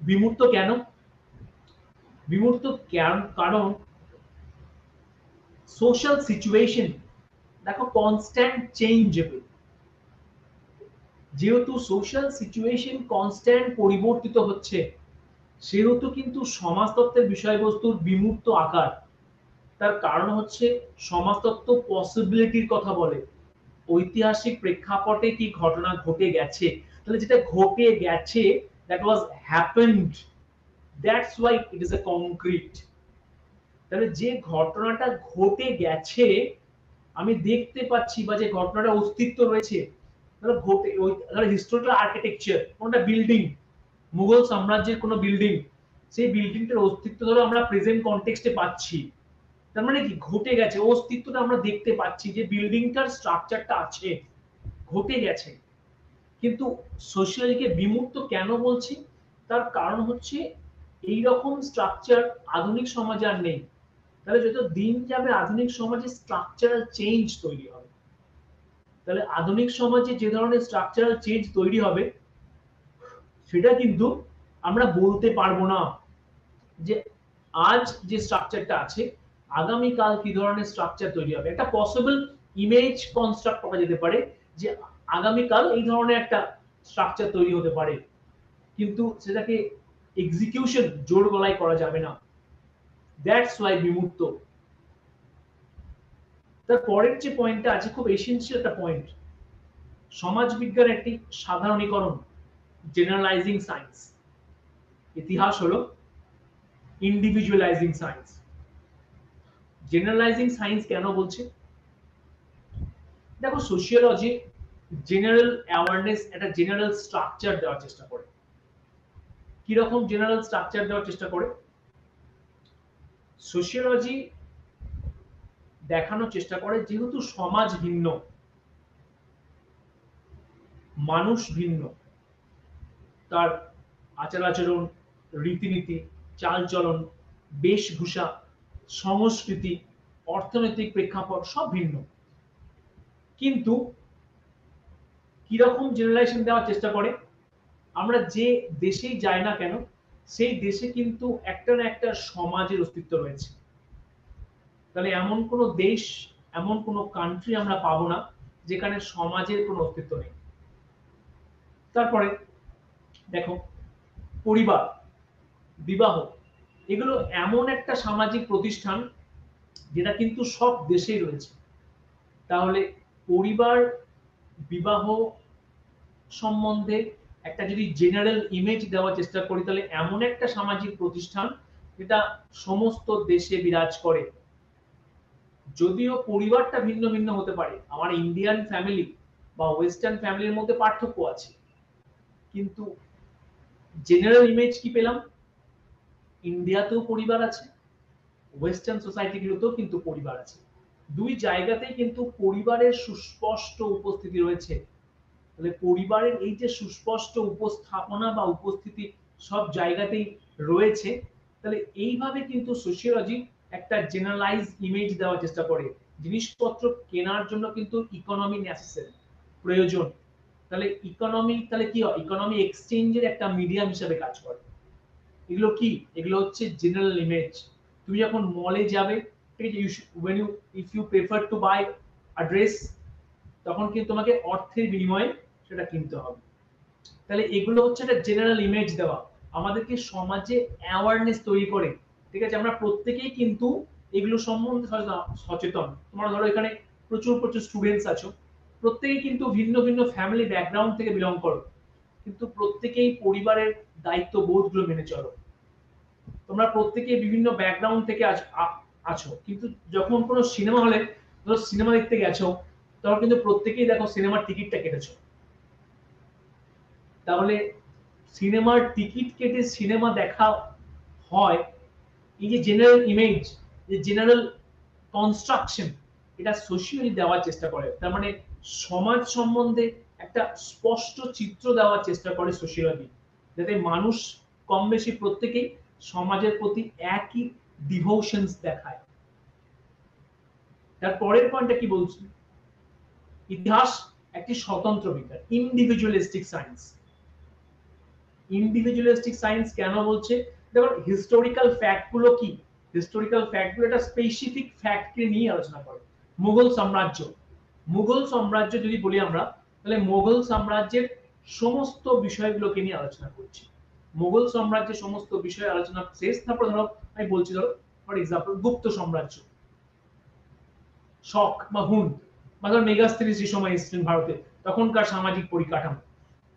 বিমূর্ত কেন, বিমূর্ত কারণ সোশ্যাল সিচুয়েশন দেখো কনস্ট্যান্ট চেঞ্জেবল। যেহেতু সোশ্যাল সিচুয়েশন কনস্ট্যান্ট পরিবর্তিত হচ্ছে, সেহেতু কিন্তু সমাজতত্ত্বের বিষয়বস্তুর বিমূর্ত আকার। তার কারণ হচ্ছে সমাজতত্ত্ব পসিবিলিটির কথা বলে, ঐতিহাসিক প্রেক্ষাপটে কি ঘটনা ঘটে গেছে, তাহলে যেটা ঘটে গেছে, that was happened, that's why it is a concrete। তাহলে যে ঘটনাটা ঘটে গেছে আমি দেখতে পাচ্ছি, বা যে ঘটনাটা অস্তিত্ব রয়েছে, তাহলে ঘটে ওই হিস্টোরিক্যাল আর্কিটেকচার, কোনটা বিল্ডিং, মুঘল সাম্রাজ্যের কোনো বিল্ডিং, সেই বিল্ডিংটার অস্তিত্ব ধরো আমরা প্রেজেন্ট কনটেক্সটে পাচ্ছি, তার মানে কি ঘটে গেছে, অস্তিত্বটা আমরা দেখতে পাচ্ছি যে বিল্ডিংটার স্ট্রাকচারটা আছে, ঘটে গেছে। কিন্তু সোশিয়োলজিকে বিমূর্ত কেন বলছি? তার কারণ হচ্ছে এই রকম স্ট্রাকচার আধুনিক সমাজে আর নেই। তাহলে যত দিন যাবে আধুনিক সমাজে স্ট্রাকচারাল চেঞ্জ তৈরি হবে। তাহলে আধুনিক সমাজে যে ধরনের স্ট্রাকচারাল চেঞ্জ তৈরি হবে সেটা কিন্তু আমরা বলতে পারবো না যে আজ যে স্ট্রাকচারটা আছে আগামীকাল কি ধরনের স্ট্রাকচার তৈরি হবে। একটা পসিবল ইমেজ কনস্ট্রাক্ট করা যেতে পারে যে আগামীকাল এই ধরনের একটা স্ট্রাকচার তৈরি হতে পারে, কিন্তু সেটাকে এক্সিকিউশন জোর গলায় করা যাবে না। দ্যাটস ওয়াই বিমূর্ত। তার পরের যে পয়েন্টটা আছে খুব এসেনশিয়াল একটা পয়েন্ট, সমাজবিজ্ঞান একটি সাধারণীকরণ, জেনারেলাইজিং সায়েন্স। ইতিহাস হলো ইন্ডিভিজুয়ালাইজিং সায়েন্স। জেনারেলাইজিং সায়েন্স কেন বলছে? দেখো সোশিওলজি জেনারেল অ্যাওয়ারনেস, একটা জেনারেল স্ট্রাকচার দেওয়ার চেষ্টা করে। কি রকম জেনারেল স্ট্রাকচার দেওয়ার চেষ্টা করে? সোশিওলজি দেখানোর চেষ্টা করে যেহেতু সমাজ ভিন্ন, মানুষ ভিন্ন, তার আচার-আচরণ, রীতিনীতি, চালচলন, বেশভূষা, সংস্কৃতি, অর্থনৈতিক প্রেক্ষাপট সব ভিন্ন। কিন্তু কিরকম জেনারেলাইজেশন দেওয়ার চেষ্টা করে? আমরা যে দেশেই যাই না কেন সেই দেশে কিন্তু একটা না একটা সমাজের অস্তিত্ব রয়েছে। তাহলে এমন কোন দেশ, এমন কোন কান্ট্রি আমরা পাবো না যেখানে সমাজের কোন অস্তিত্ব নেই। তারপরে দেখো পরিবার, বিবাহ এগুলো এমন একটা সামাজিক প্রতিষ্ঠান যেটা কিন্তু সব দেশেই রয়েছে। তাহলে পরিবার, বিবাহ সম্বন্ধে একটা যদি জেনারেল ইমেজ দেওয়ার চেষ্টা করি তাহলে এমন একটা সামাজিক প্রতিষ্ঠান যেটা সমস্ত দেশে বিরাজ করে। যদিও পরিবারটা ভিন্ন ভিন্ন হতে পারে, আমার ইন্ডিয়ান ফ্যামিলি বা ওয়েস্টার্ন ফ্যামিলির মধ্যে পার্থক্য আছে, কিন্তু জেনারেল ইমেজ কি পেলাম? ইন্ডিয়াতেও পরিবার আছে, ওয়েস্টার্ন সোসাইটিগুলোতেও কিন্তু পরিবার আছে। দুই জায়গাতেই কিন্তু পরিবারের সুস্পষ্ট উপস্থিতি রয়েছে। তাহলে পরিবারের এই যে সুস্পষ্ট উপস্থাপনা বা উপস্থিতি সব জায়গাতেই রয়েছে, তাহলে এইভাবে কিন্তু সোশিওলজি একটা জেনারেলাইজ ইমেজ দেওয়ার চেষ্টা করে। জিনিসপত্র কেনার জন্য কিন্তু ইকোনমি নেসেসারি, প্রয়োজন। তাহলে ইকোনমি তাহলে কি হয়? ইকোনমি এক্সচেঞ্জের একটা মিডিয়াম হিসেবে কাজ করে। এগুলো কি? এগুলো হচ্ছে জেনারেল ইমেজ। তুমি যখন মলে যাবে, ঠিক আছে, when you if you prefer to buy a dress, তখন কিন্তু তোমাকে অর্থের বিনিময়ে সেটা কিনতে হবে। তাহলে এগুলো হচ্ছে একটা জেনারেল ইমেজ দেওয়া, আমাদেরকে সমাজে অ্যাওয়ারনেস তৈরি করে। ঠিক আছে, আমরা প্রত্যেকেই কিন্তু এগুলো সম্বন্ধে সচেতন। তোমরা ধরো এখানে প্রচুর প্রচুর স্টুডেন্টস আছো, প্রত্যেকেই কিন্তু ভিন্ন ভিন্ন ফ্যামিলি ব্যাকগ্রাউন্ড থেকে বিলং করো, কিন্তু প্রত্যেকেই পরিবারের দায়িত্ববোধগুলো মেনে চলো। তোমরা প্রত্যেকেই বিভিন্ন ব্যাকগ্রাউন্ড থেকে আছো, কিন্তু যখন কোনো সিনেমা হলে ধরো সিনেমা দেখতে গেছো, তখন কিন্তু প্রত্যেকেই দেখো সিনেমার টিকিটটা কেটেছো। তাহলে সিনেমার টিকিট কেটে সিনেমা দেখা হয়, এই যে জেনারেল ইমেজ, যে জেনারেল কনস্ট্রাকশন, এটা সোশিয়ালি দেওয়ার চেষ্টা করে। তার মানে সমাজ সম্বন্ধে একটা স্পষ্ট চিত্র দেওয়ার চেষ্টা করে সোশিয়োলজি, যাতে মানুষ কম বেশি প্রত্যেকেই সমাজের প্রতি একই ডিভোশনস দেখায়। তার পরের পয়েন্টটা কি বলছি? ইতিহাস একটি স্বতন্ত্র বিজ্ঞান, ইন্ডিভিজুয়ালিস্টিক সায়েন্স। ইন্ডিভিজুয়ালিস্টিক সায়েন্স কেন বলছে? দেখো হিস্টোরিক্যাল ফ্যাক্ট গুলো কি? হিস্টোরিক্যাল ফ্যাক্ট গুলো একটা স্পেসিফিক ফ্যাক্ট কে নিয়ে আলোচনা করে। মুঘল সাম্রাজ্য, মুঘল সাম্রাজ্য যদি বলি আমরা, তাহলে মুঘল সাম্রাজ্যের সমস্ত বিষয়গুলোকে নিয়ে আলোচনা করছি। মুঘল সাম্রাজ্যের সমস্ত বিষয় আলোচনা শেষ, তারপর ধরো আমি বলছি, ধরো ফর এক্সাম্পল গুপ্ত সাম্রাজ্য, শক বা হুন, বা ধরো মেগাস্থিনিস যে সময় এসেছিলেন ভারতে, তখনকার সামাজিক পরিকাঠামো।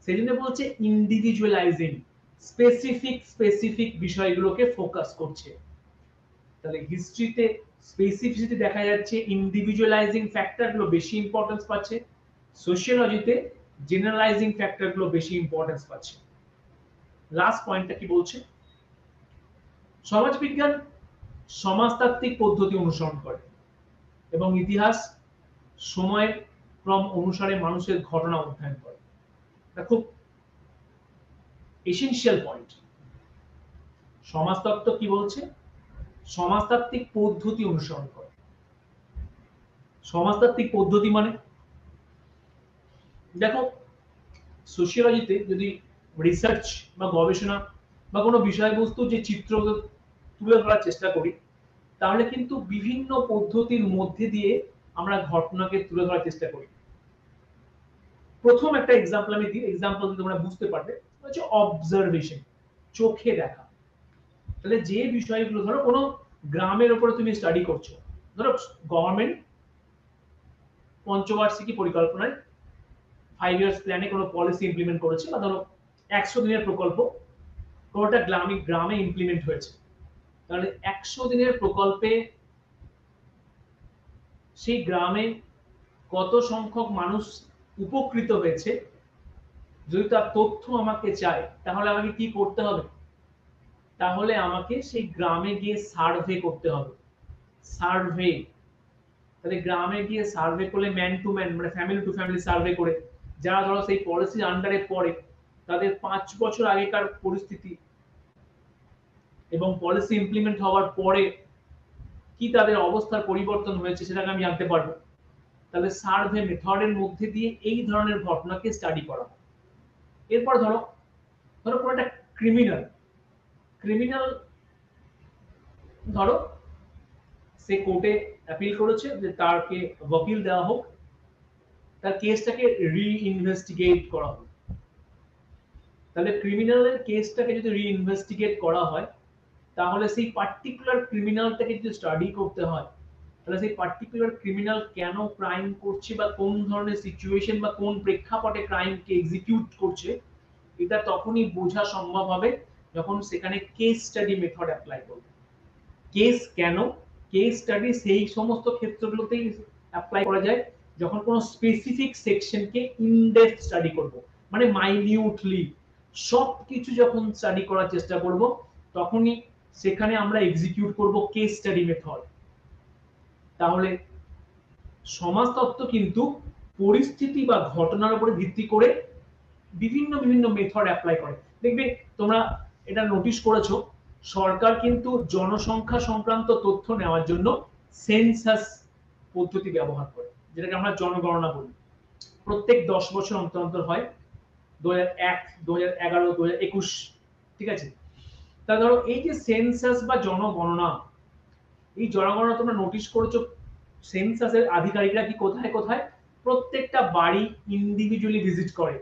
সেই জন্য বলছে ইন্ডিভিজুয়ালাইজিং, স্পেসিফিক বিষয়গুলোকে ফোকাস করছে। তাহলে হিস্ট্রিতে স্পেসিফিসিটি দেখা যাচ্ছে, ইন্ডিভিজুয়ালাইজিং ফ্যাক্টরগুলো বেশি ইম্পর্টেন্স পাচ্ছে, সোশিওলজিতে জেনারেলাইজিং ফ্যাক্টরগুলো বেশি ইম্পর্টেন্স পাচ্ছে। লাস্ট পয়েন্টটা কি বলছে? সমাজবিজ্ঞান সমাজতাত্ত্বিক পদ্ধতি অনুসরণ করে এবং ইতিহাস সময়ের ক্রম অনুসারে মানুষের ঘটনা অধ্যয়ন করে। খুব এসেনশিয়াল পয়েন্ট। সমাজতত্ত্ব কি বলছে? সমাজতাত্ত্বিক পদ্ধতি অনুসরণ করে। সমাজতাত্ত্বিক পদ্ধতি মানে দেখো, সোশিওলজিতে যদি রিসার্চ বা গবেষণা বা কোনো বিষয়বস্তু যে চিত্র তুলে ধরার চেষ্টা করি, তাহলে কিন্তু বিভিন্ন পদ্ধতির মধ্যে দিয়ে আমরা ঘটনাকে তুলে ধরার চেষ্টা করি। প্রথম একটা এক্সাম্পল আমি দিই, এক্সাম্পল দিয়ে তোমরা বুঝতে পারবে, হচ্ছে অবজারভেশন, চোখে দেখা। তাহলে যে বিষয়গুলো, ধরো কোনো গ্রামের উপরে তুমি স্টাডি করছো, ধরো গভর্নমেন্ট পঞ্চবার্ষিকী পরিকল্পনায় 5 ইয়ার্স প্ল্যানে কোনো পলিসি ইমপ্লিমেন্ট করেছে, বা ধরো 100 দিনের প্রকল্প কোনোটা গ্রামে ইমপ্লিমেন্ট হয়েছে। তাহলে 100 দিনের প্রকল্পে সেই গ্রামে কত সংখ্যক মানুষ উপকৃত হয়েছে, যদি তার তথ্য আমাকে চাই, তাহলে আমাকে কি করতে হবে? তাহলে আমাকে সেই গ্রামে গিয়ে সার্ভে করতে হবে। সার্ভে, তাহলে গ্রামে গিয়ে সার্ভে করলে ম্যান টু ম্যান, মানে ফ্যামিলি টু ফ্যামিলি সার্ভে করে, যারা ধরো সেই পলিসির আন্ডারে পড়ে, তাদের 5 বছর আগেকার পরিস্থিতি এবং পলিসি ইমপ্লিমেন্ট হওয়ার পরে কি তাদের অবস্থার পরিবর্তন হয়েছে সেটাকে আমি জানতে পারবো। তাহলে সার্ভে মেথডের মধ্যে দিয়ে এই ধরনের ঘটনাকে স্টাডি করা হয়। এরপর ধরো ধরো কোনো একটা ক্রিমিনাল ক্রিমিনাল ধরো সে কোর্টে অ্যাপিল করেছে যে তাকে ওয়াকিল দেওয়া হোক, তার কেসটাকে রিইনভেস্টিগেট করা হোক। তাহলে ক্রিমিনালের কেসটাকে যদি রিইনভেস্টিগেট করা হয়, তাহলে সেই পার্টিকুলার ক্রিমিনালটাকে যদি স্টাডি করতে হয়, তাহলে সেই পার্টিকুলার ক্রিমিনাল কেন ক্রাইম করছে বা কোন ধরনের সিচুয়েশন বা কোন প্রেক্ষাপটে ক্রাইমকে এক্সিকিউট করছে, এটা তখনই বোঝা সম্ভব হবে যখন সেখানে কেস স্টাডি মেথড অ্যাপ্লাই করবে। কেস কেন? কেস স্টাডি সেই সমস্ত ক্ষেত্রগুলোতেই অ্যাপ্লাই করা যায় যখন কোনো স্পেসিফিক সেকশনকে ইনডেপথ স্টাডি করব, মানে মাইনিউটলি সবকিছু যখন স্টাডি করার চেষ্টা করব, তখনই সেখানে আমরা এক্সিকিউট করব কেস স্টাডি মেথড। তাহলে সমাজতত্ত্ব কিন্তু পরিস্থিতি বা ঘটনার উপরে ভিত্তি করে বিভিন্ন বিভিন্ন মেথড অ্যাপ্লাই করে। দেখবে তোমরা এটা নোটিশ করেছো, সরকার কিন্তু জনসংখ্যা সংক্রান্ত তথ্য নেওয়ার জন্য সেন্সাস পদ্ধতি ব্যবহার করে, যেটাকে আমরা জনগণনা বলি। প্রত্যেক 10 বছর অন্তর অন্তর হয়, 2001, 2011, 2021, ঠিক আছে? তা ধরো এই যে সেন্সাস বা জনগণনা, এই জনগণনা তোমরা নোটিশ করেছো, সেন্সাসের আধিকারিকরা কি কোথায় কোথায় প্রত্যেকটা বাড়ি ইন্ডিভিজুয়ালি ভিজিট করে।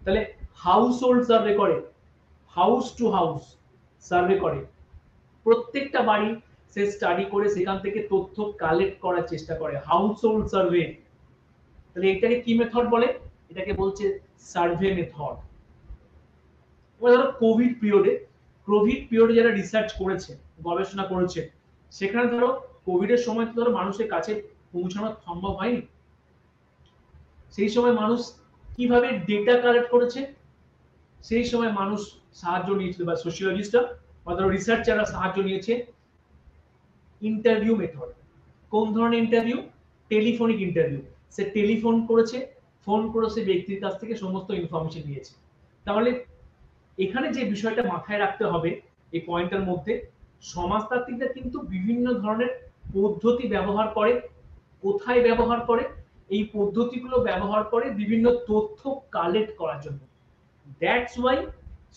তাহলে হাউস হোল্ড সার্ভে করে, হাউস টু হাউস সার্ভে করে, প্রত্যেকটা বাড়ি সে স্টাডি করে সেখান থেকে তথ্য কালেক্ট করার চেষ্টা করে, হাউস হোল্ড সার্ভে। তাহলে এটাকে কি মেথড বলে? এটাকে বলছে সার্ভে মেথড। ধরো কোভিড পিরিয়ডে যারা রিসার্চ করেছে, গবেষণা করেছে, সেখানে ধরো কোভিডের সময় তো ধরো মানুষের কাছে পৌঁছানো সম্ভব হয়নি। সেই সময় মানুষ কিভাবে ডেটা কালেক্ট করেছে? সেই সময় মানুষ সাহায্য নিয়েছিল, বা সোশিওলজিস্টরা বা ধরো রিসার্চাররা সাহায্য নিয়েছে ইন্টারভিউ মেথড। কোন ধরনের ইন্টারভিউ? Telephonic interview. সে টেলিফোন করেছে, ফোন করে সে ব্যক্তির কাছ থেকে সমস্ত ইনফরমেশন নিয়েছে। তাহলে এখানে যে বিষয়টা মাথায় রাখতে হবে এই পয়েন্টের মধ্যে, সমাজতাত্ত্বিকরা কিন্তু বিভিন্ন ধরনের পদ্ধতি ব্যবহার করে। কোথায় ব্যবহার করে? এই পদ্ধতিগুলো ব্যবহার করে বিভিন্ন তথ্য কালেক্ট করার জন্য। That's why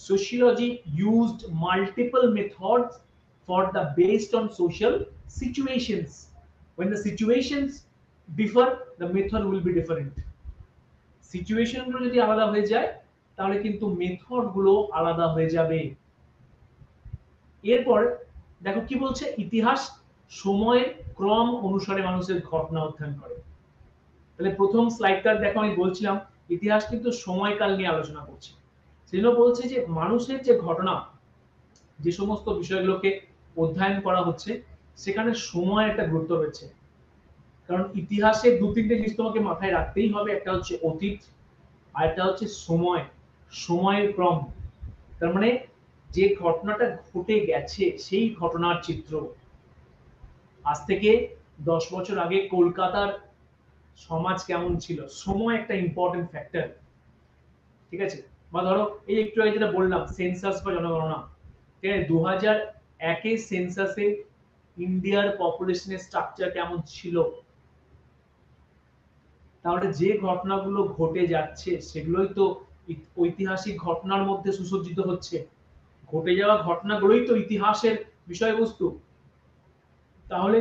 sociology used multiple methods for the based on social situations. When the situations differ, the method will be different. Situation গুলো যদি আলাদা হয়ে যায়, তাহলে কিন্তু মেথড গুলো আলাদা হয়ে যাবে। এরপর দেখো কি বলছে, ইতিহাস সময়ের ক্রম অনুসারে মানুষের ঘটনা অধ্যয়ন করে। তাহলে প্রথম স্লাইডটা দেখো, আমি বলছিলাম ইতিহাস কিন্তু সময়কাল নিয়ে আলোচনা করছে। সেজন্য বলছে যে মানুষের যে ঘটনা, যে সমস্ত বিষয়গুলোকে অধ্যয়ন করা হচ্ছে, সেখানে সময় একটা গুরুত্ব রয়েছে। কারণ ইতিহাসে 2-3টে জিনিস তোমাকে মাথায় রাখতেই হবে, একটা হচ্ছে অতীত, আর একটা হচ্ছে সময়, সময়ের ক্রম। তার মানে যে ঘটনাটা ঘটে গেছে সেই ঘটনার চিত্র। আজ থেকে 10 বছর আগে কলকাতার সমাজ কেমন ছিল, সময় একটা ইম্পর্টেন্ট ফ্যাক্টর। ঠিক আছে? বা ধরো এই একটু আগে যেটা বললাম সেন্সাস বা জনগণনা, ঠিক আছে, 2001 সেন্সাসে ইন্ডিয়ার পপুলেশনের স্ট্রাকচার কেমন ছিল? তাহলে যে ঘটনাগুলো ঘটে যাচ্ছে সেগুলোই তো ঐতিহাসিক ঘটনার মধ্যে সুসজ্জিত হচ্ছে। ঘটে যাওয়া ঘটনাগুলোই তো ইতিহাসের বিষয়বস্তু। তাহলে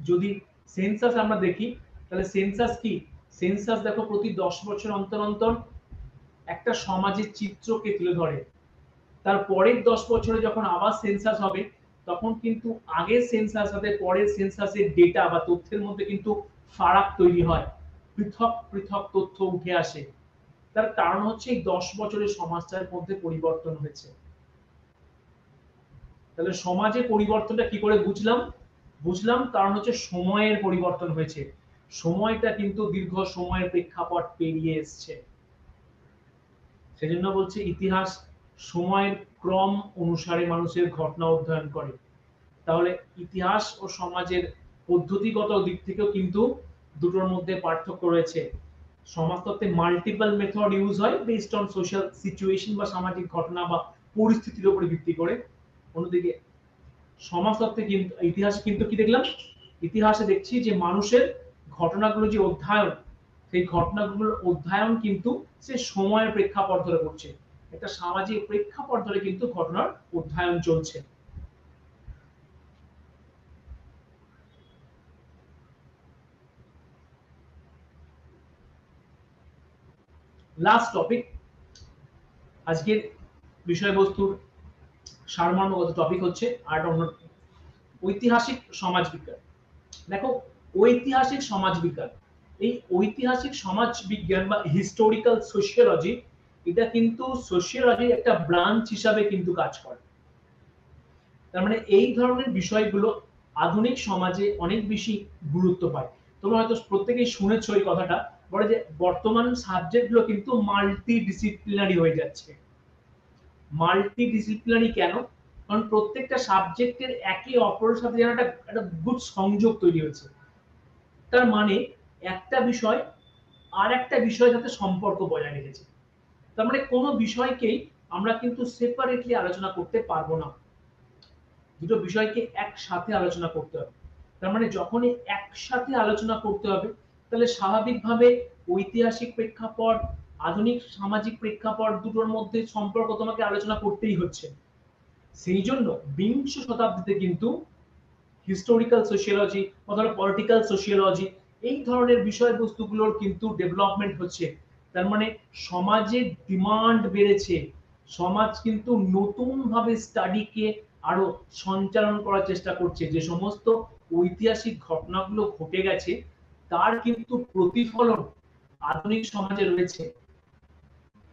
যদি সেন্সাস আমরা দেখি, তাহলে সেন্সাস কি? সেন্সাস দেখো প্রতি 10 বছর অন্তর অন্তর একটা সমাজের চিত্রকে তুলে ধরে। তার পরের 10 বছরে যখন আবার সেন্সাস হবে, তখন কিন্তু আগের সেন্সাস সাথে পরের সেন্সাসের ডেটা বা তথ্যের মধ্যে কিন্তু ফারাক তৈরি হয়, পৃথক পৃথক তথ্য উঠে আসে। তার কারণ হচ্ছে এই 10 বছরের সমাজটার মধ্যে পরিবর্তন হয়েছে। তাহলে সমাজে পরিবর্তনটা কি করে বুঝলাম? বুঝলাম কারণ হচ্ছে সময়ের পরিবর্তন হয়েছে। সময়টা কিন্তু দীর্ঘ সময়ের প্রেক্ষাপট পেরিয়ে এসছে। সেজন্য বলছে ইতিহাস সময়ের ক্রম অনুসারে মানুষের ঘটনা অধ্যয়ন করে। তাহলে ইতিহাস ও সমাজের পদ্ধতিগত দিক থেকেও কিন্তু দুটোর মধ্যে পার্থক্য রয়েছে। সমাজতত্ত্বে মাল্টিপল মেথড ইউজ হয় বেসড অন সোশ্যাল সিচুয়েশন বা সামাজিক ঘটনা বা পরিস্থিতির উপর ভিত্তি করে। অন্যদিকে সমাজতত্ত্বে কিন্তু ইতিহাসে কিন্তু কি দেখলাম? ইতিহাসে দেখছি যে মানুষের ঘটনাগুলো যে অধ্যয়ন, সেই ঘটনাগুলোর অধ্যয়ন কিন্তু সে সময়ের প্রেক্ষাপট ধরে করছে। একটা সামাজিক প্রেক্ষাপট ধরে কিন্তু ঘটনার অধ্যয়ন চলছে। লাস্ট টপিক আজকের বিষয়বস্তুর সারমর্মগত টপিক হচ্ছে আর অন্য ঐতিহাসিক সমাজবিজ্ঞান। দেখো ঐতিহাসিক সমাজবিজ্ঞান, এই ঐতিহাসিক সমাজবিজ্ঞান বা হিস্টোরিক্যাল সোশিওলজি, এটা কিন্তু সোশিওলজির একটা ব্রাঞ্চ হিসাবে কিন্তু কাজ করে। তার মানে এই ধরনের বিষয়গুলো আধুনিক সমাজে অনেক বেশি গুরুত্ব পায়। তোমরা হয়তো প্রত্যেকেই শুনেছো এই কথাটা, বলে যে বর্তমান সাবজেক্টগুলো কিন্তু মাল্টি ডিসিপ্লিনারি হয়ে যাচ্ছে। মাল্টি ডিসিপ্লিনারি কেন? কারণ প্রত্যেকটা সাবজেক্টের একে অপরের সাথে যেন একটা গুড সংযোগ তৈরি হয়েছে। তার মানে একটা বিষয় আর একটা বিষয়ের সাথে সম্পর্ক বজায় রেখেছে। তার মানে কোনো বিষয়কেই আমরা কিন্তু সেপারেটলি আলোচনা করতে পারবো না। দুটো বিষয়কে একসাথে আলোচনা করতে হবে। তার মানে যখনই একসাথে আলোচনা করতে হবে, তাহলে স্বাভাবিকভাবে ঐতিহাসিক প্রেক্ষাপট, আধুনিক সামাজিক প্রেক্ষাপট দুটোর মধ্যে সম্পর্ক তোমাকে আলোচনা করতেই হচ্ছে। সেই জন্য বিংশ শতাব্দীতে কিন্তু হিস্টোরিক্যাল সোশিওলজি অথবা পলিটিক্যাল সোশিওলজি এই ধরনের বিষয়বস্তুগুলোর কিন্তু ডেভেলপমেন্ট হচ্ছে। তার মানে সমাজের ডিমান্ড বেড়েছে, সমাজ কিন্তু নতুন ভাবে স্টাডিকে আরো সঞ্চালন করার চেষ্টা করছে। যে সমস্ত ঐতিহাসিক ঘটনাগুলো ঘটে গেছে তার কিন্তু প্রতিফলন আধুনিক সমাজে রয়েছে,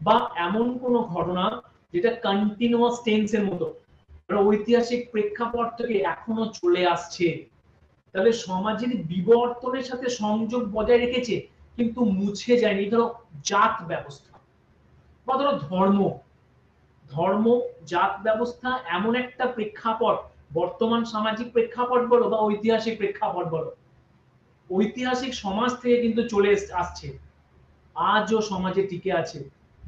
বা এমন কোন ঘটনা যেটা কন্টিনিউয়াস টেন্সের মতো ঐতিহাসিক প্রেক্ষাপট থেকে এখনো চলে আসছে। তাহলে সমাজের বিবর্তনের সাথে সংযোগ বজায় রেখেছে কিন্তু মুছে যায়নি। ধরো জাত ব্যবস্থা বা ধরো ধর্ম, ধর্ম জাত ব্যবস্থা এমন একটা প্রেক্ষাপট, বর্তমান সামাজিক প্রেক্ষাপট বলো বা ঐতিহাসিক প্রেক্ষাপট বলো, ঐতিহাসিক সমাজ থেকে কিন্তু চলে আসছে, আজও সমাজে টিকে আছে,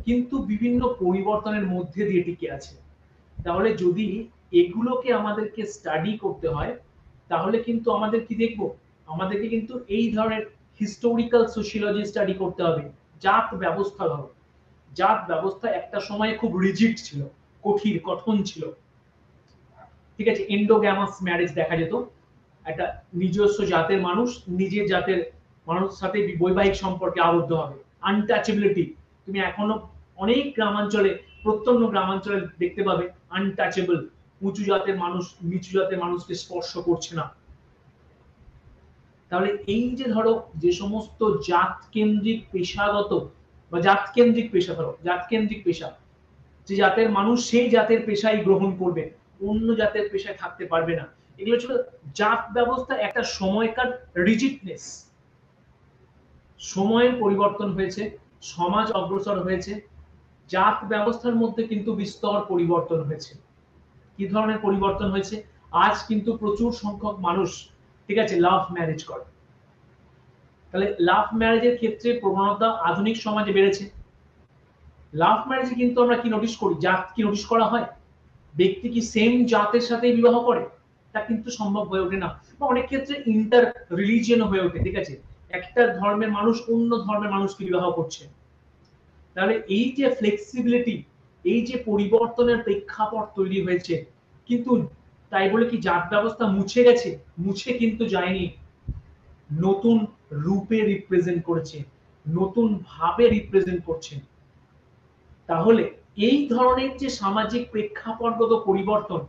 কিন্তু বিভিন্ন পরিবর্তনের মধ্যে দিয়ে টিকে আছে। তাহলে যদি এগুলোকে আমাদেরকে স্টাডি করতে হয়, তাহলে কিন্তু আমাদের কি দেখবো? আমাদেরকে কিন্তু এই ধরনের হিস্টোরিক্যাল সোশিওলজি স্টাডি করতে হবে। জাত ব্যবস্থা ধরো, জাত ব্যবস্থা একটা সময় খুব রিজিড ছিল, কঠোর ছিল। ঠিক আছে, এন্ডোগ্যামাস ম্যারেজ দেখা যেত, একটা নিজস্ব জাতের মানুষ নিজের জাতের মানুষের সাথে বৈবাহিক সম্পর্কে আবদ্ধ হবে। আনটাচেবিলিটি, তুমি এখনো অনেক গ্রামাঞ্চলে, প্রত্যন্ত গ্রামাঞ্চলে দেখতে পাবে আনটাচেবল, উঁচু জাতের মানুষ নিচু জাতের মানুষকে স্পর্শ করছে না। তাহলে এই যে ধরো যে সমস্ত জাত কেন্দ্রিক পেশাগত বা জাত কেন্দ্রিক পেশা, ধরো জাত কেন্দ্রিক পেশা, যে জাতের মানুষ সেই জাতের পেশাই গ্রহণ করবে, অন্য জাতের পেশায় থাকতে পারবে না, এগুলো ছিল জাত ব্যবস্থা একটা সময়কার রিজিডনেস। সময়ের পরিবর্তন হয়েছে, সমাজ অগ্রসর হয়েছে, জাত ব্যবস্থার মধ্যে কিন্তু বিস্তর পরিবর্তন হয়েছে। কি ধরনের পরিবর্তন হয়েছে? আজ কিন্তু প্রচুর সংখ্যক মানুষ, ঠিক আছে, লাভ ম্যারেজ করে। তাহলে লাভ ম্যারেজের ক্ষেত্রে প্রবণতা আধুনিক সমাজে বেড়েছে। লাভ ম্যারেজে কিন্তু আমরা কি নোটিস করি, জাত কি নোটিস করা হয়, ব্যক্তি কি সেম জাতের সাথে বিবাহ করে, তা কিন্তু সম্ভব হয়ে ওঠে না, বা অনেক ক্ষেত্রে ইন্টার রিলিজিয়ন হয়ে ওঠে। ঠিক আছে, একটা ধর্মের মানুষ অন্য ধর্মের মানুষকে বিবাহ করছে। তাহলে এই যে ফ্লেক্সিবিলিটি, এই যে পরিবর্তনের প্রেক্ষাপট তৈরি হয়েছে, কিন্তু তাই বলে কি জাত ব্যবস্থা মুছে গেছে? মুছে কিন্তু যায়নি, নতুন রূপে রিপ্রেজেন্ট করেছে, নতুন ভাবে রিপ্রেজেন্ট করছে। তাহলে এই ধরনের যে সামাজিক প্রেক্ষাপটগত পরিবর্তন,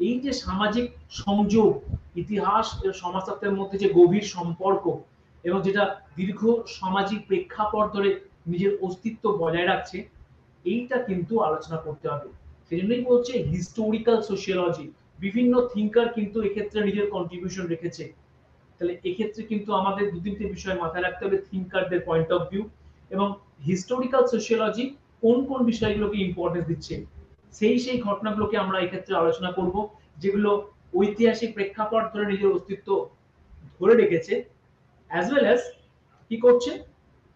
এই যে সামাজিক সংযোগ, ইতিহাস ও সমাজতত্ত্বের মধ্যে যে গভীর সম্পর্ক, এবং যেটা দীর্ঘ সামাজিক প্রেক্ষাপট ধরে নিজের অস্তিত্ব বজায় রাখছে, এইটা কিন্তু আলোচনা করতে হবে। সেজন্যই বলছে হিস্টোরিক্যাল সোশিওলজি, বিভিন্ন থিঙ্কার কিন্তু এক্ষেত্রে নিজের কন্ট্রিবিউশন রেখেছে। তাহলে এক্ষেত্রে কিন্তু আমাদের দু তিনটে বিষয় মাথায় রাখতে হবে, থিঙ্কারদের পয়েন্ট অফ ভিউ, এবং হিস্টোরিক্যাল সোশিওলজি কোন কোন বিষয়গুলোকে ইম্পর্টেন্স দিচ্ছে, সেই ঘটনাগুলোকে আমরা এক্ষেত্রে আলোচনা করব, যেগুলো ঐতিহাসিক প্রেক্ষাপট ধরে নিজের অস্তিত্ব ধরে রেখেছে, অ্যাজ ওয়েল অ্যাজ কি করছে,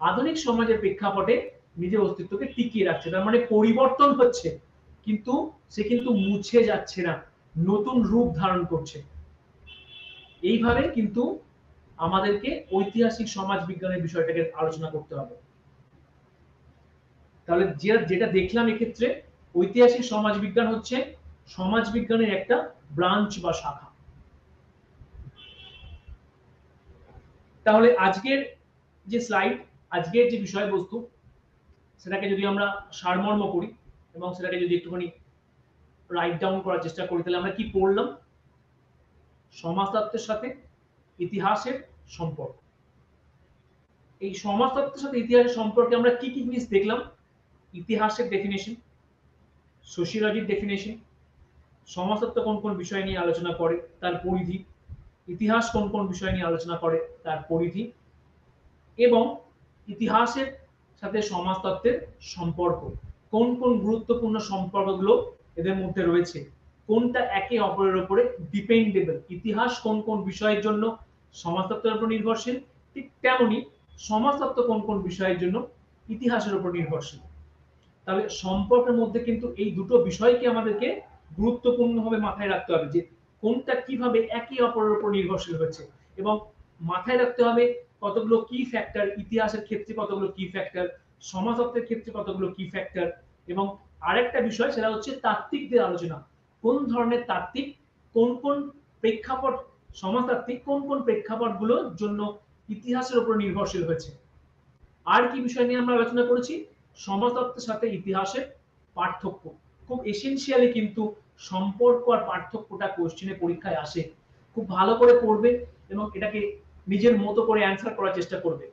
আধুনিক সমাজের প্রেক্ষাপটে নিজের অস্তিত্বকে টিকিয়ে রাখছে। তার মানে পরিবর্তন হচ্ছে, কিন্তু সে কিন্তু মুছে যাচ্ছে না, নতুন রূপ ধারণ করছে। এইভাবে কিন্তু আমাদেরকে ঐতিহাসিক সমাজ বিজ্ঞানের বিষয়টাকে আলোচনা করতে হবে। তাহলে যেটা দেখলাম এক্ষেত্রে, ঐতিহাসিক সমাজ বিজ্ঞান হচ্ছে সমাজ বিজ্ঞানের একটা ব্রাঞ্চ বা শাখা। তাহলে আজকের যে স্লাইড, আজকের যে বিষয়বস্তু, সেটাকে যদি আমরা সারমর্ম করি এবং সেটাকে যদি একটুখানি রাইট ডাউন করার চেষ্টা করি, তাহলে আমরা কি পড়লাম? সমাজতত্ত্বের সাথে ইতিহাসের সম্পর্ক। এই সমাজতত্ত্বের সাথে ইতিহাসের সম্পর্কে আমরা কি কি জিনিস দেখলাম? ইতিহাসের ডেফিনেশন, সোশিওলজির ডেফিনেশন, সমাজতত্ত্ব কোন কোন বিষয় নিয়ে আলোচনা করে তার পরিধি, ইতিহাস কোন কোন বিষয় নিয়ে আলোচনা করে তার পরিধি, এবং ইতিহাসের সাথে সমাজতত্ত্বের সম্পর্ক, কোন কোন গুরুত্বপূর্ণ সম্পর্কগুলো এদের মধ্যে রয়েছে, কোনটা একে অপরের উপরে ডিপেন্ডেবল, ইতিহাস কোন কোন বিষয়ের জন্য সমাজতত্ত্বের উপর নির্ভরশীল, ঠিক তেমনি সমাজতত্ত্ব কোন কোন বিষয়ের জন্য ইতিহাসের উপর নির্ভরশীল। তাহলে সম্পর্কের মধ্যে কিন্তু এই দুটো বিষয়কে আমাদেরকে গুরুত্বপূর্ণভাবে মাথায় রাখতে হবে, যে কোনটা কিভাবে একে অপরের উপর নির্ভরশীল হচ্ছে, এবং মাথায় রাখতে হবে কতগুলো কি ফ্যাক্টর, ইতিহাসের ক্ষেত্রে কতগুলো কি ফ্যাক্টর, সমাজতত্ত্বের ক্ষেত্রে কতগুলো কি ফ্যাক্টর, এবং আরেকটা বিষয় সেটা হচ্ছে তাত্ত্বিকদের আলোচনা, কোন ধরনের তাত্ত্বিক কোন কোন প্রেক্ষাপট, সমাজতাত্ত্বিক কোন কোন প্রেক্ষাপটগুলোর জন্য ইতিহাসের উপর নির্ভরশীল হয়েছে। আর কি বিষয় নিয়ে আমরা আলোচনা করেছি? সমাজতত্ত্বের সাথে ইতিহাসের পার্থক্য। খুব এসেনশিয়ালি কিন্তু সম্পর্ক আর পার্থক্যটা কোশ্চেনে পরীক্ষায় আসে। খুব ভালো করে পড়বে এবং এটাকে নিজের মতো করে অ্যান্সার করার চেষ্টা করবে,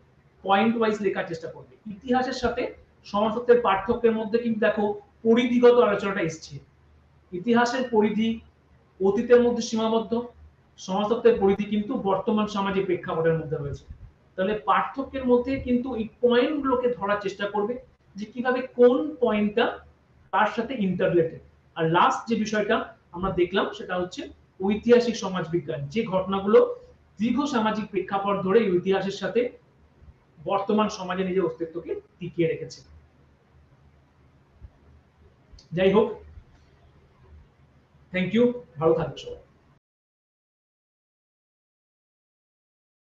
পয়েন্ট ওয়াইজ লেখার চেষ্টা করবে। ইতিহাসের সাথে সমাজতত্ত্বের পার্থক্যের মধ্যে কিন্তু দেখো পরিধিগত আলোচনাটা এসছে। ইতিহাসের পরিধি অতীতের মধ্যে সীমাবদ্ধ, সমাজতত্ত্বের পরিধি কিন্তু বর্তমান সামাজিক প্রেক্ষাপটের মধ্যে রয়েছে। তাহলে পার্থক্যের মধ্যে কিন্তু এই পয়েন্টগুলোকে ধরার চেষ্টা করবে, যে কিভাবে কোন পয়েন্টটা তার সাথে ইন্টাররিলেটেড। আর লাস্ট যে বিষয়টা আমরা দেখলাম সেটা হচ্ছে ঐতিহাসিক সমাজ বিজ্ঞান, যে ঘটনাগুলো দীর্ঘ সামাজিক প্রেক্ষাপট ধরে ইতিহাসের সাথে বর্তমান সমাজে নিজের অস্তিত্বকে টিকিয়ে রেখেছে। যাই হোক, থ্যাংক ইউ, ভালো থাকবে সবাই।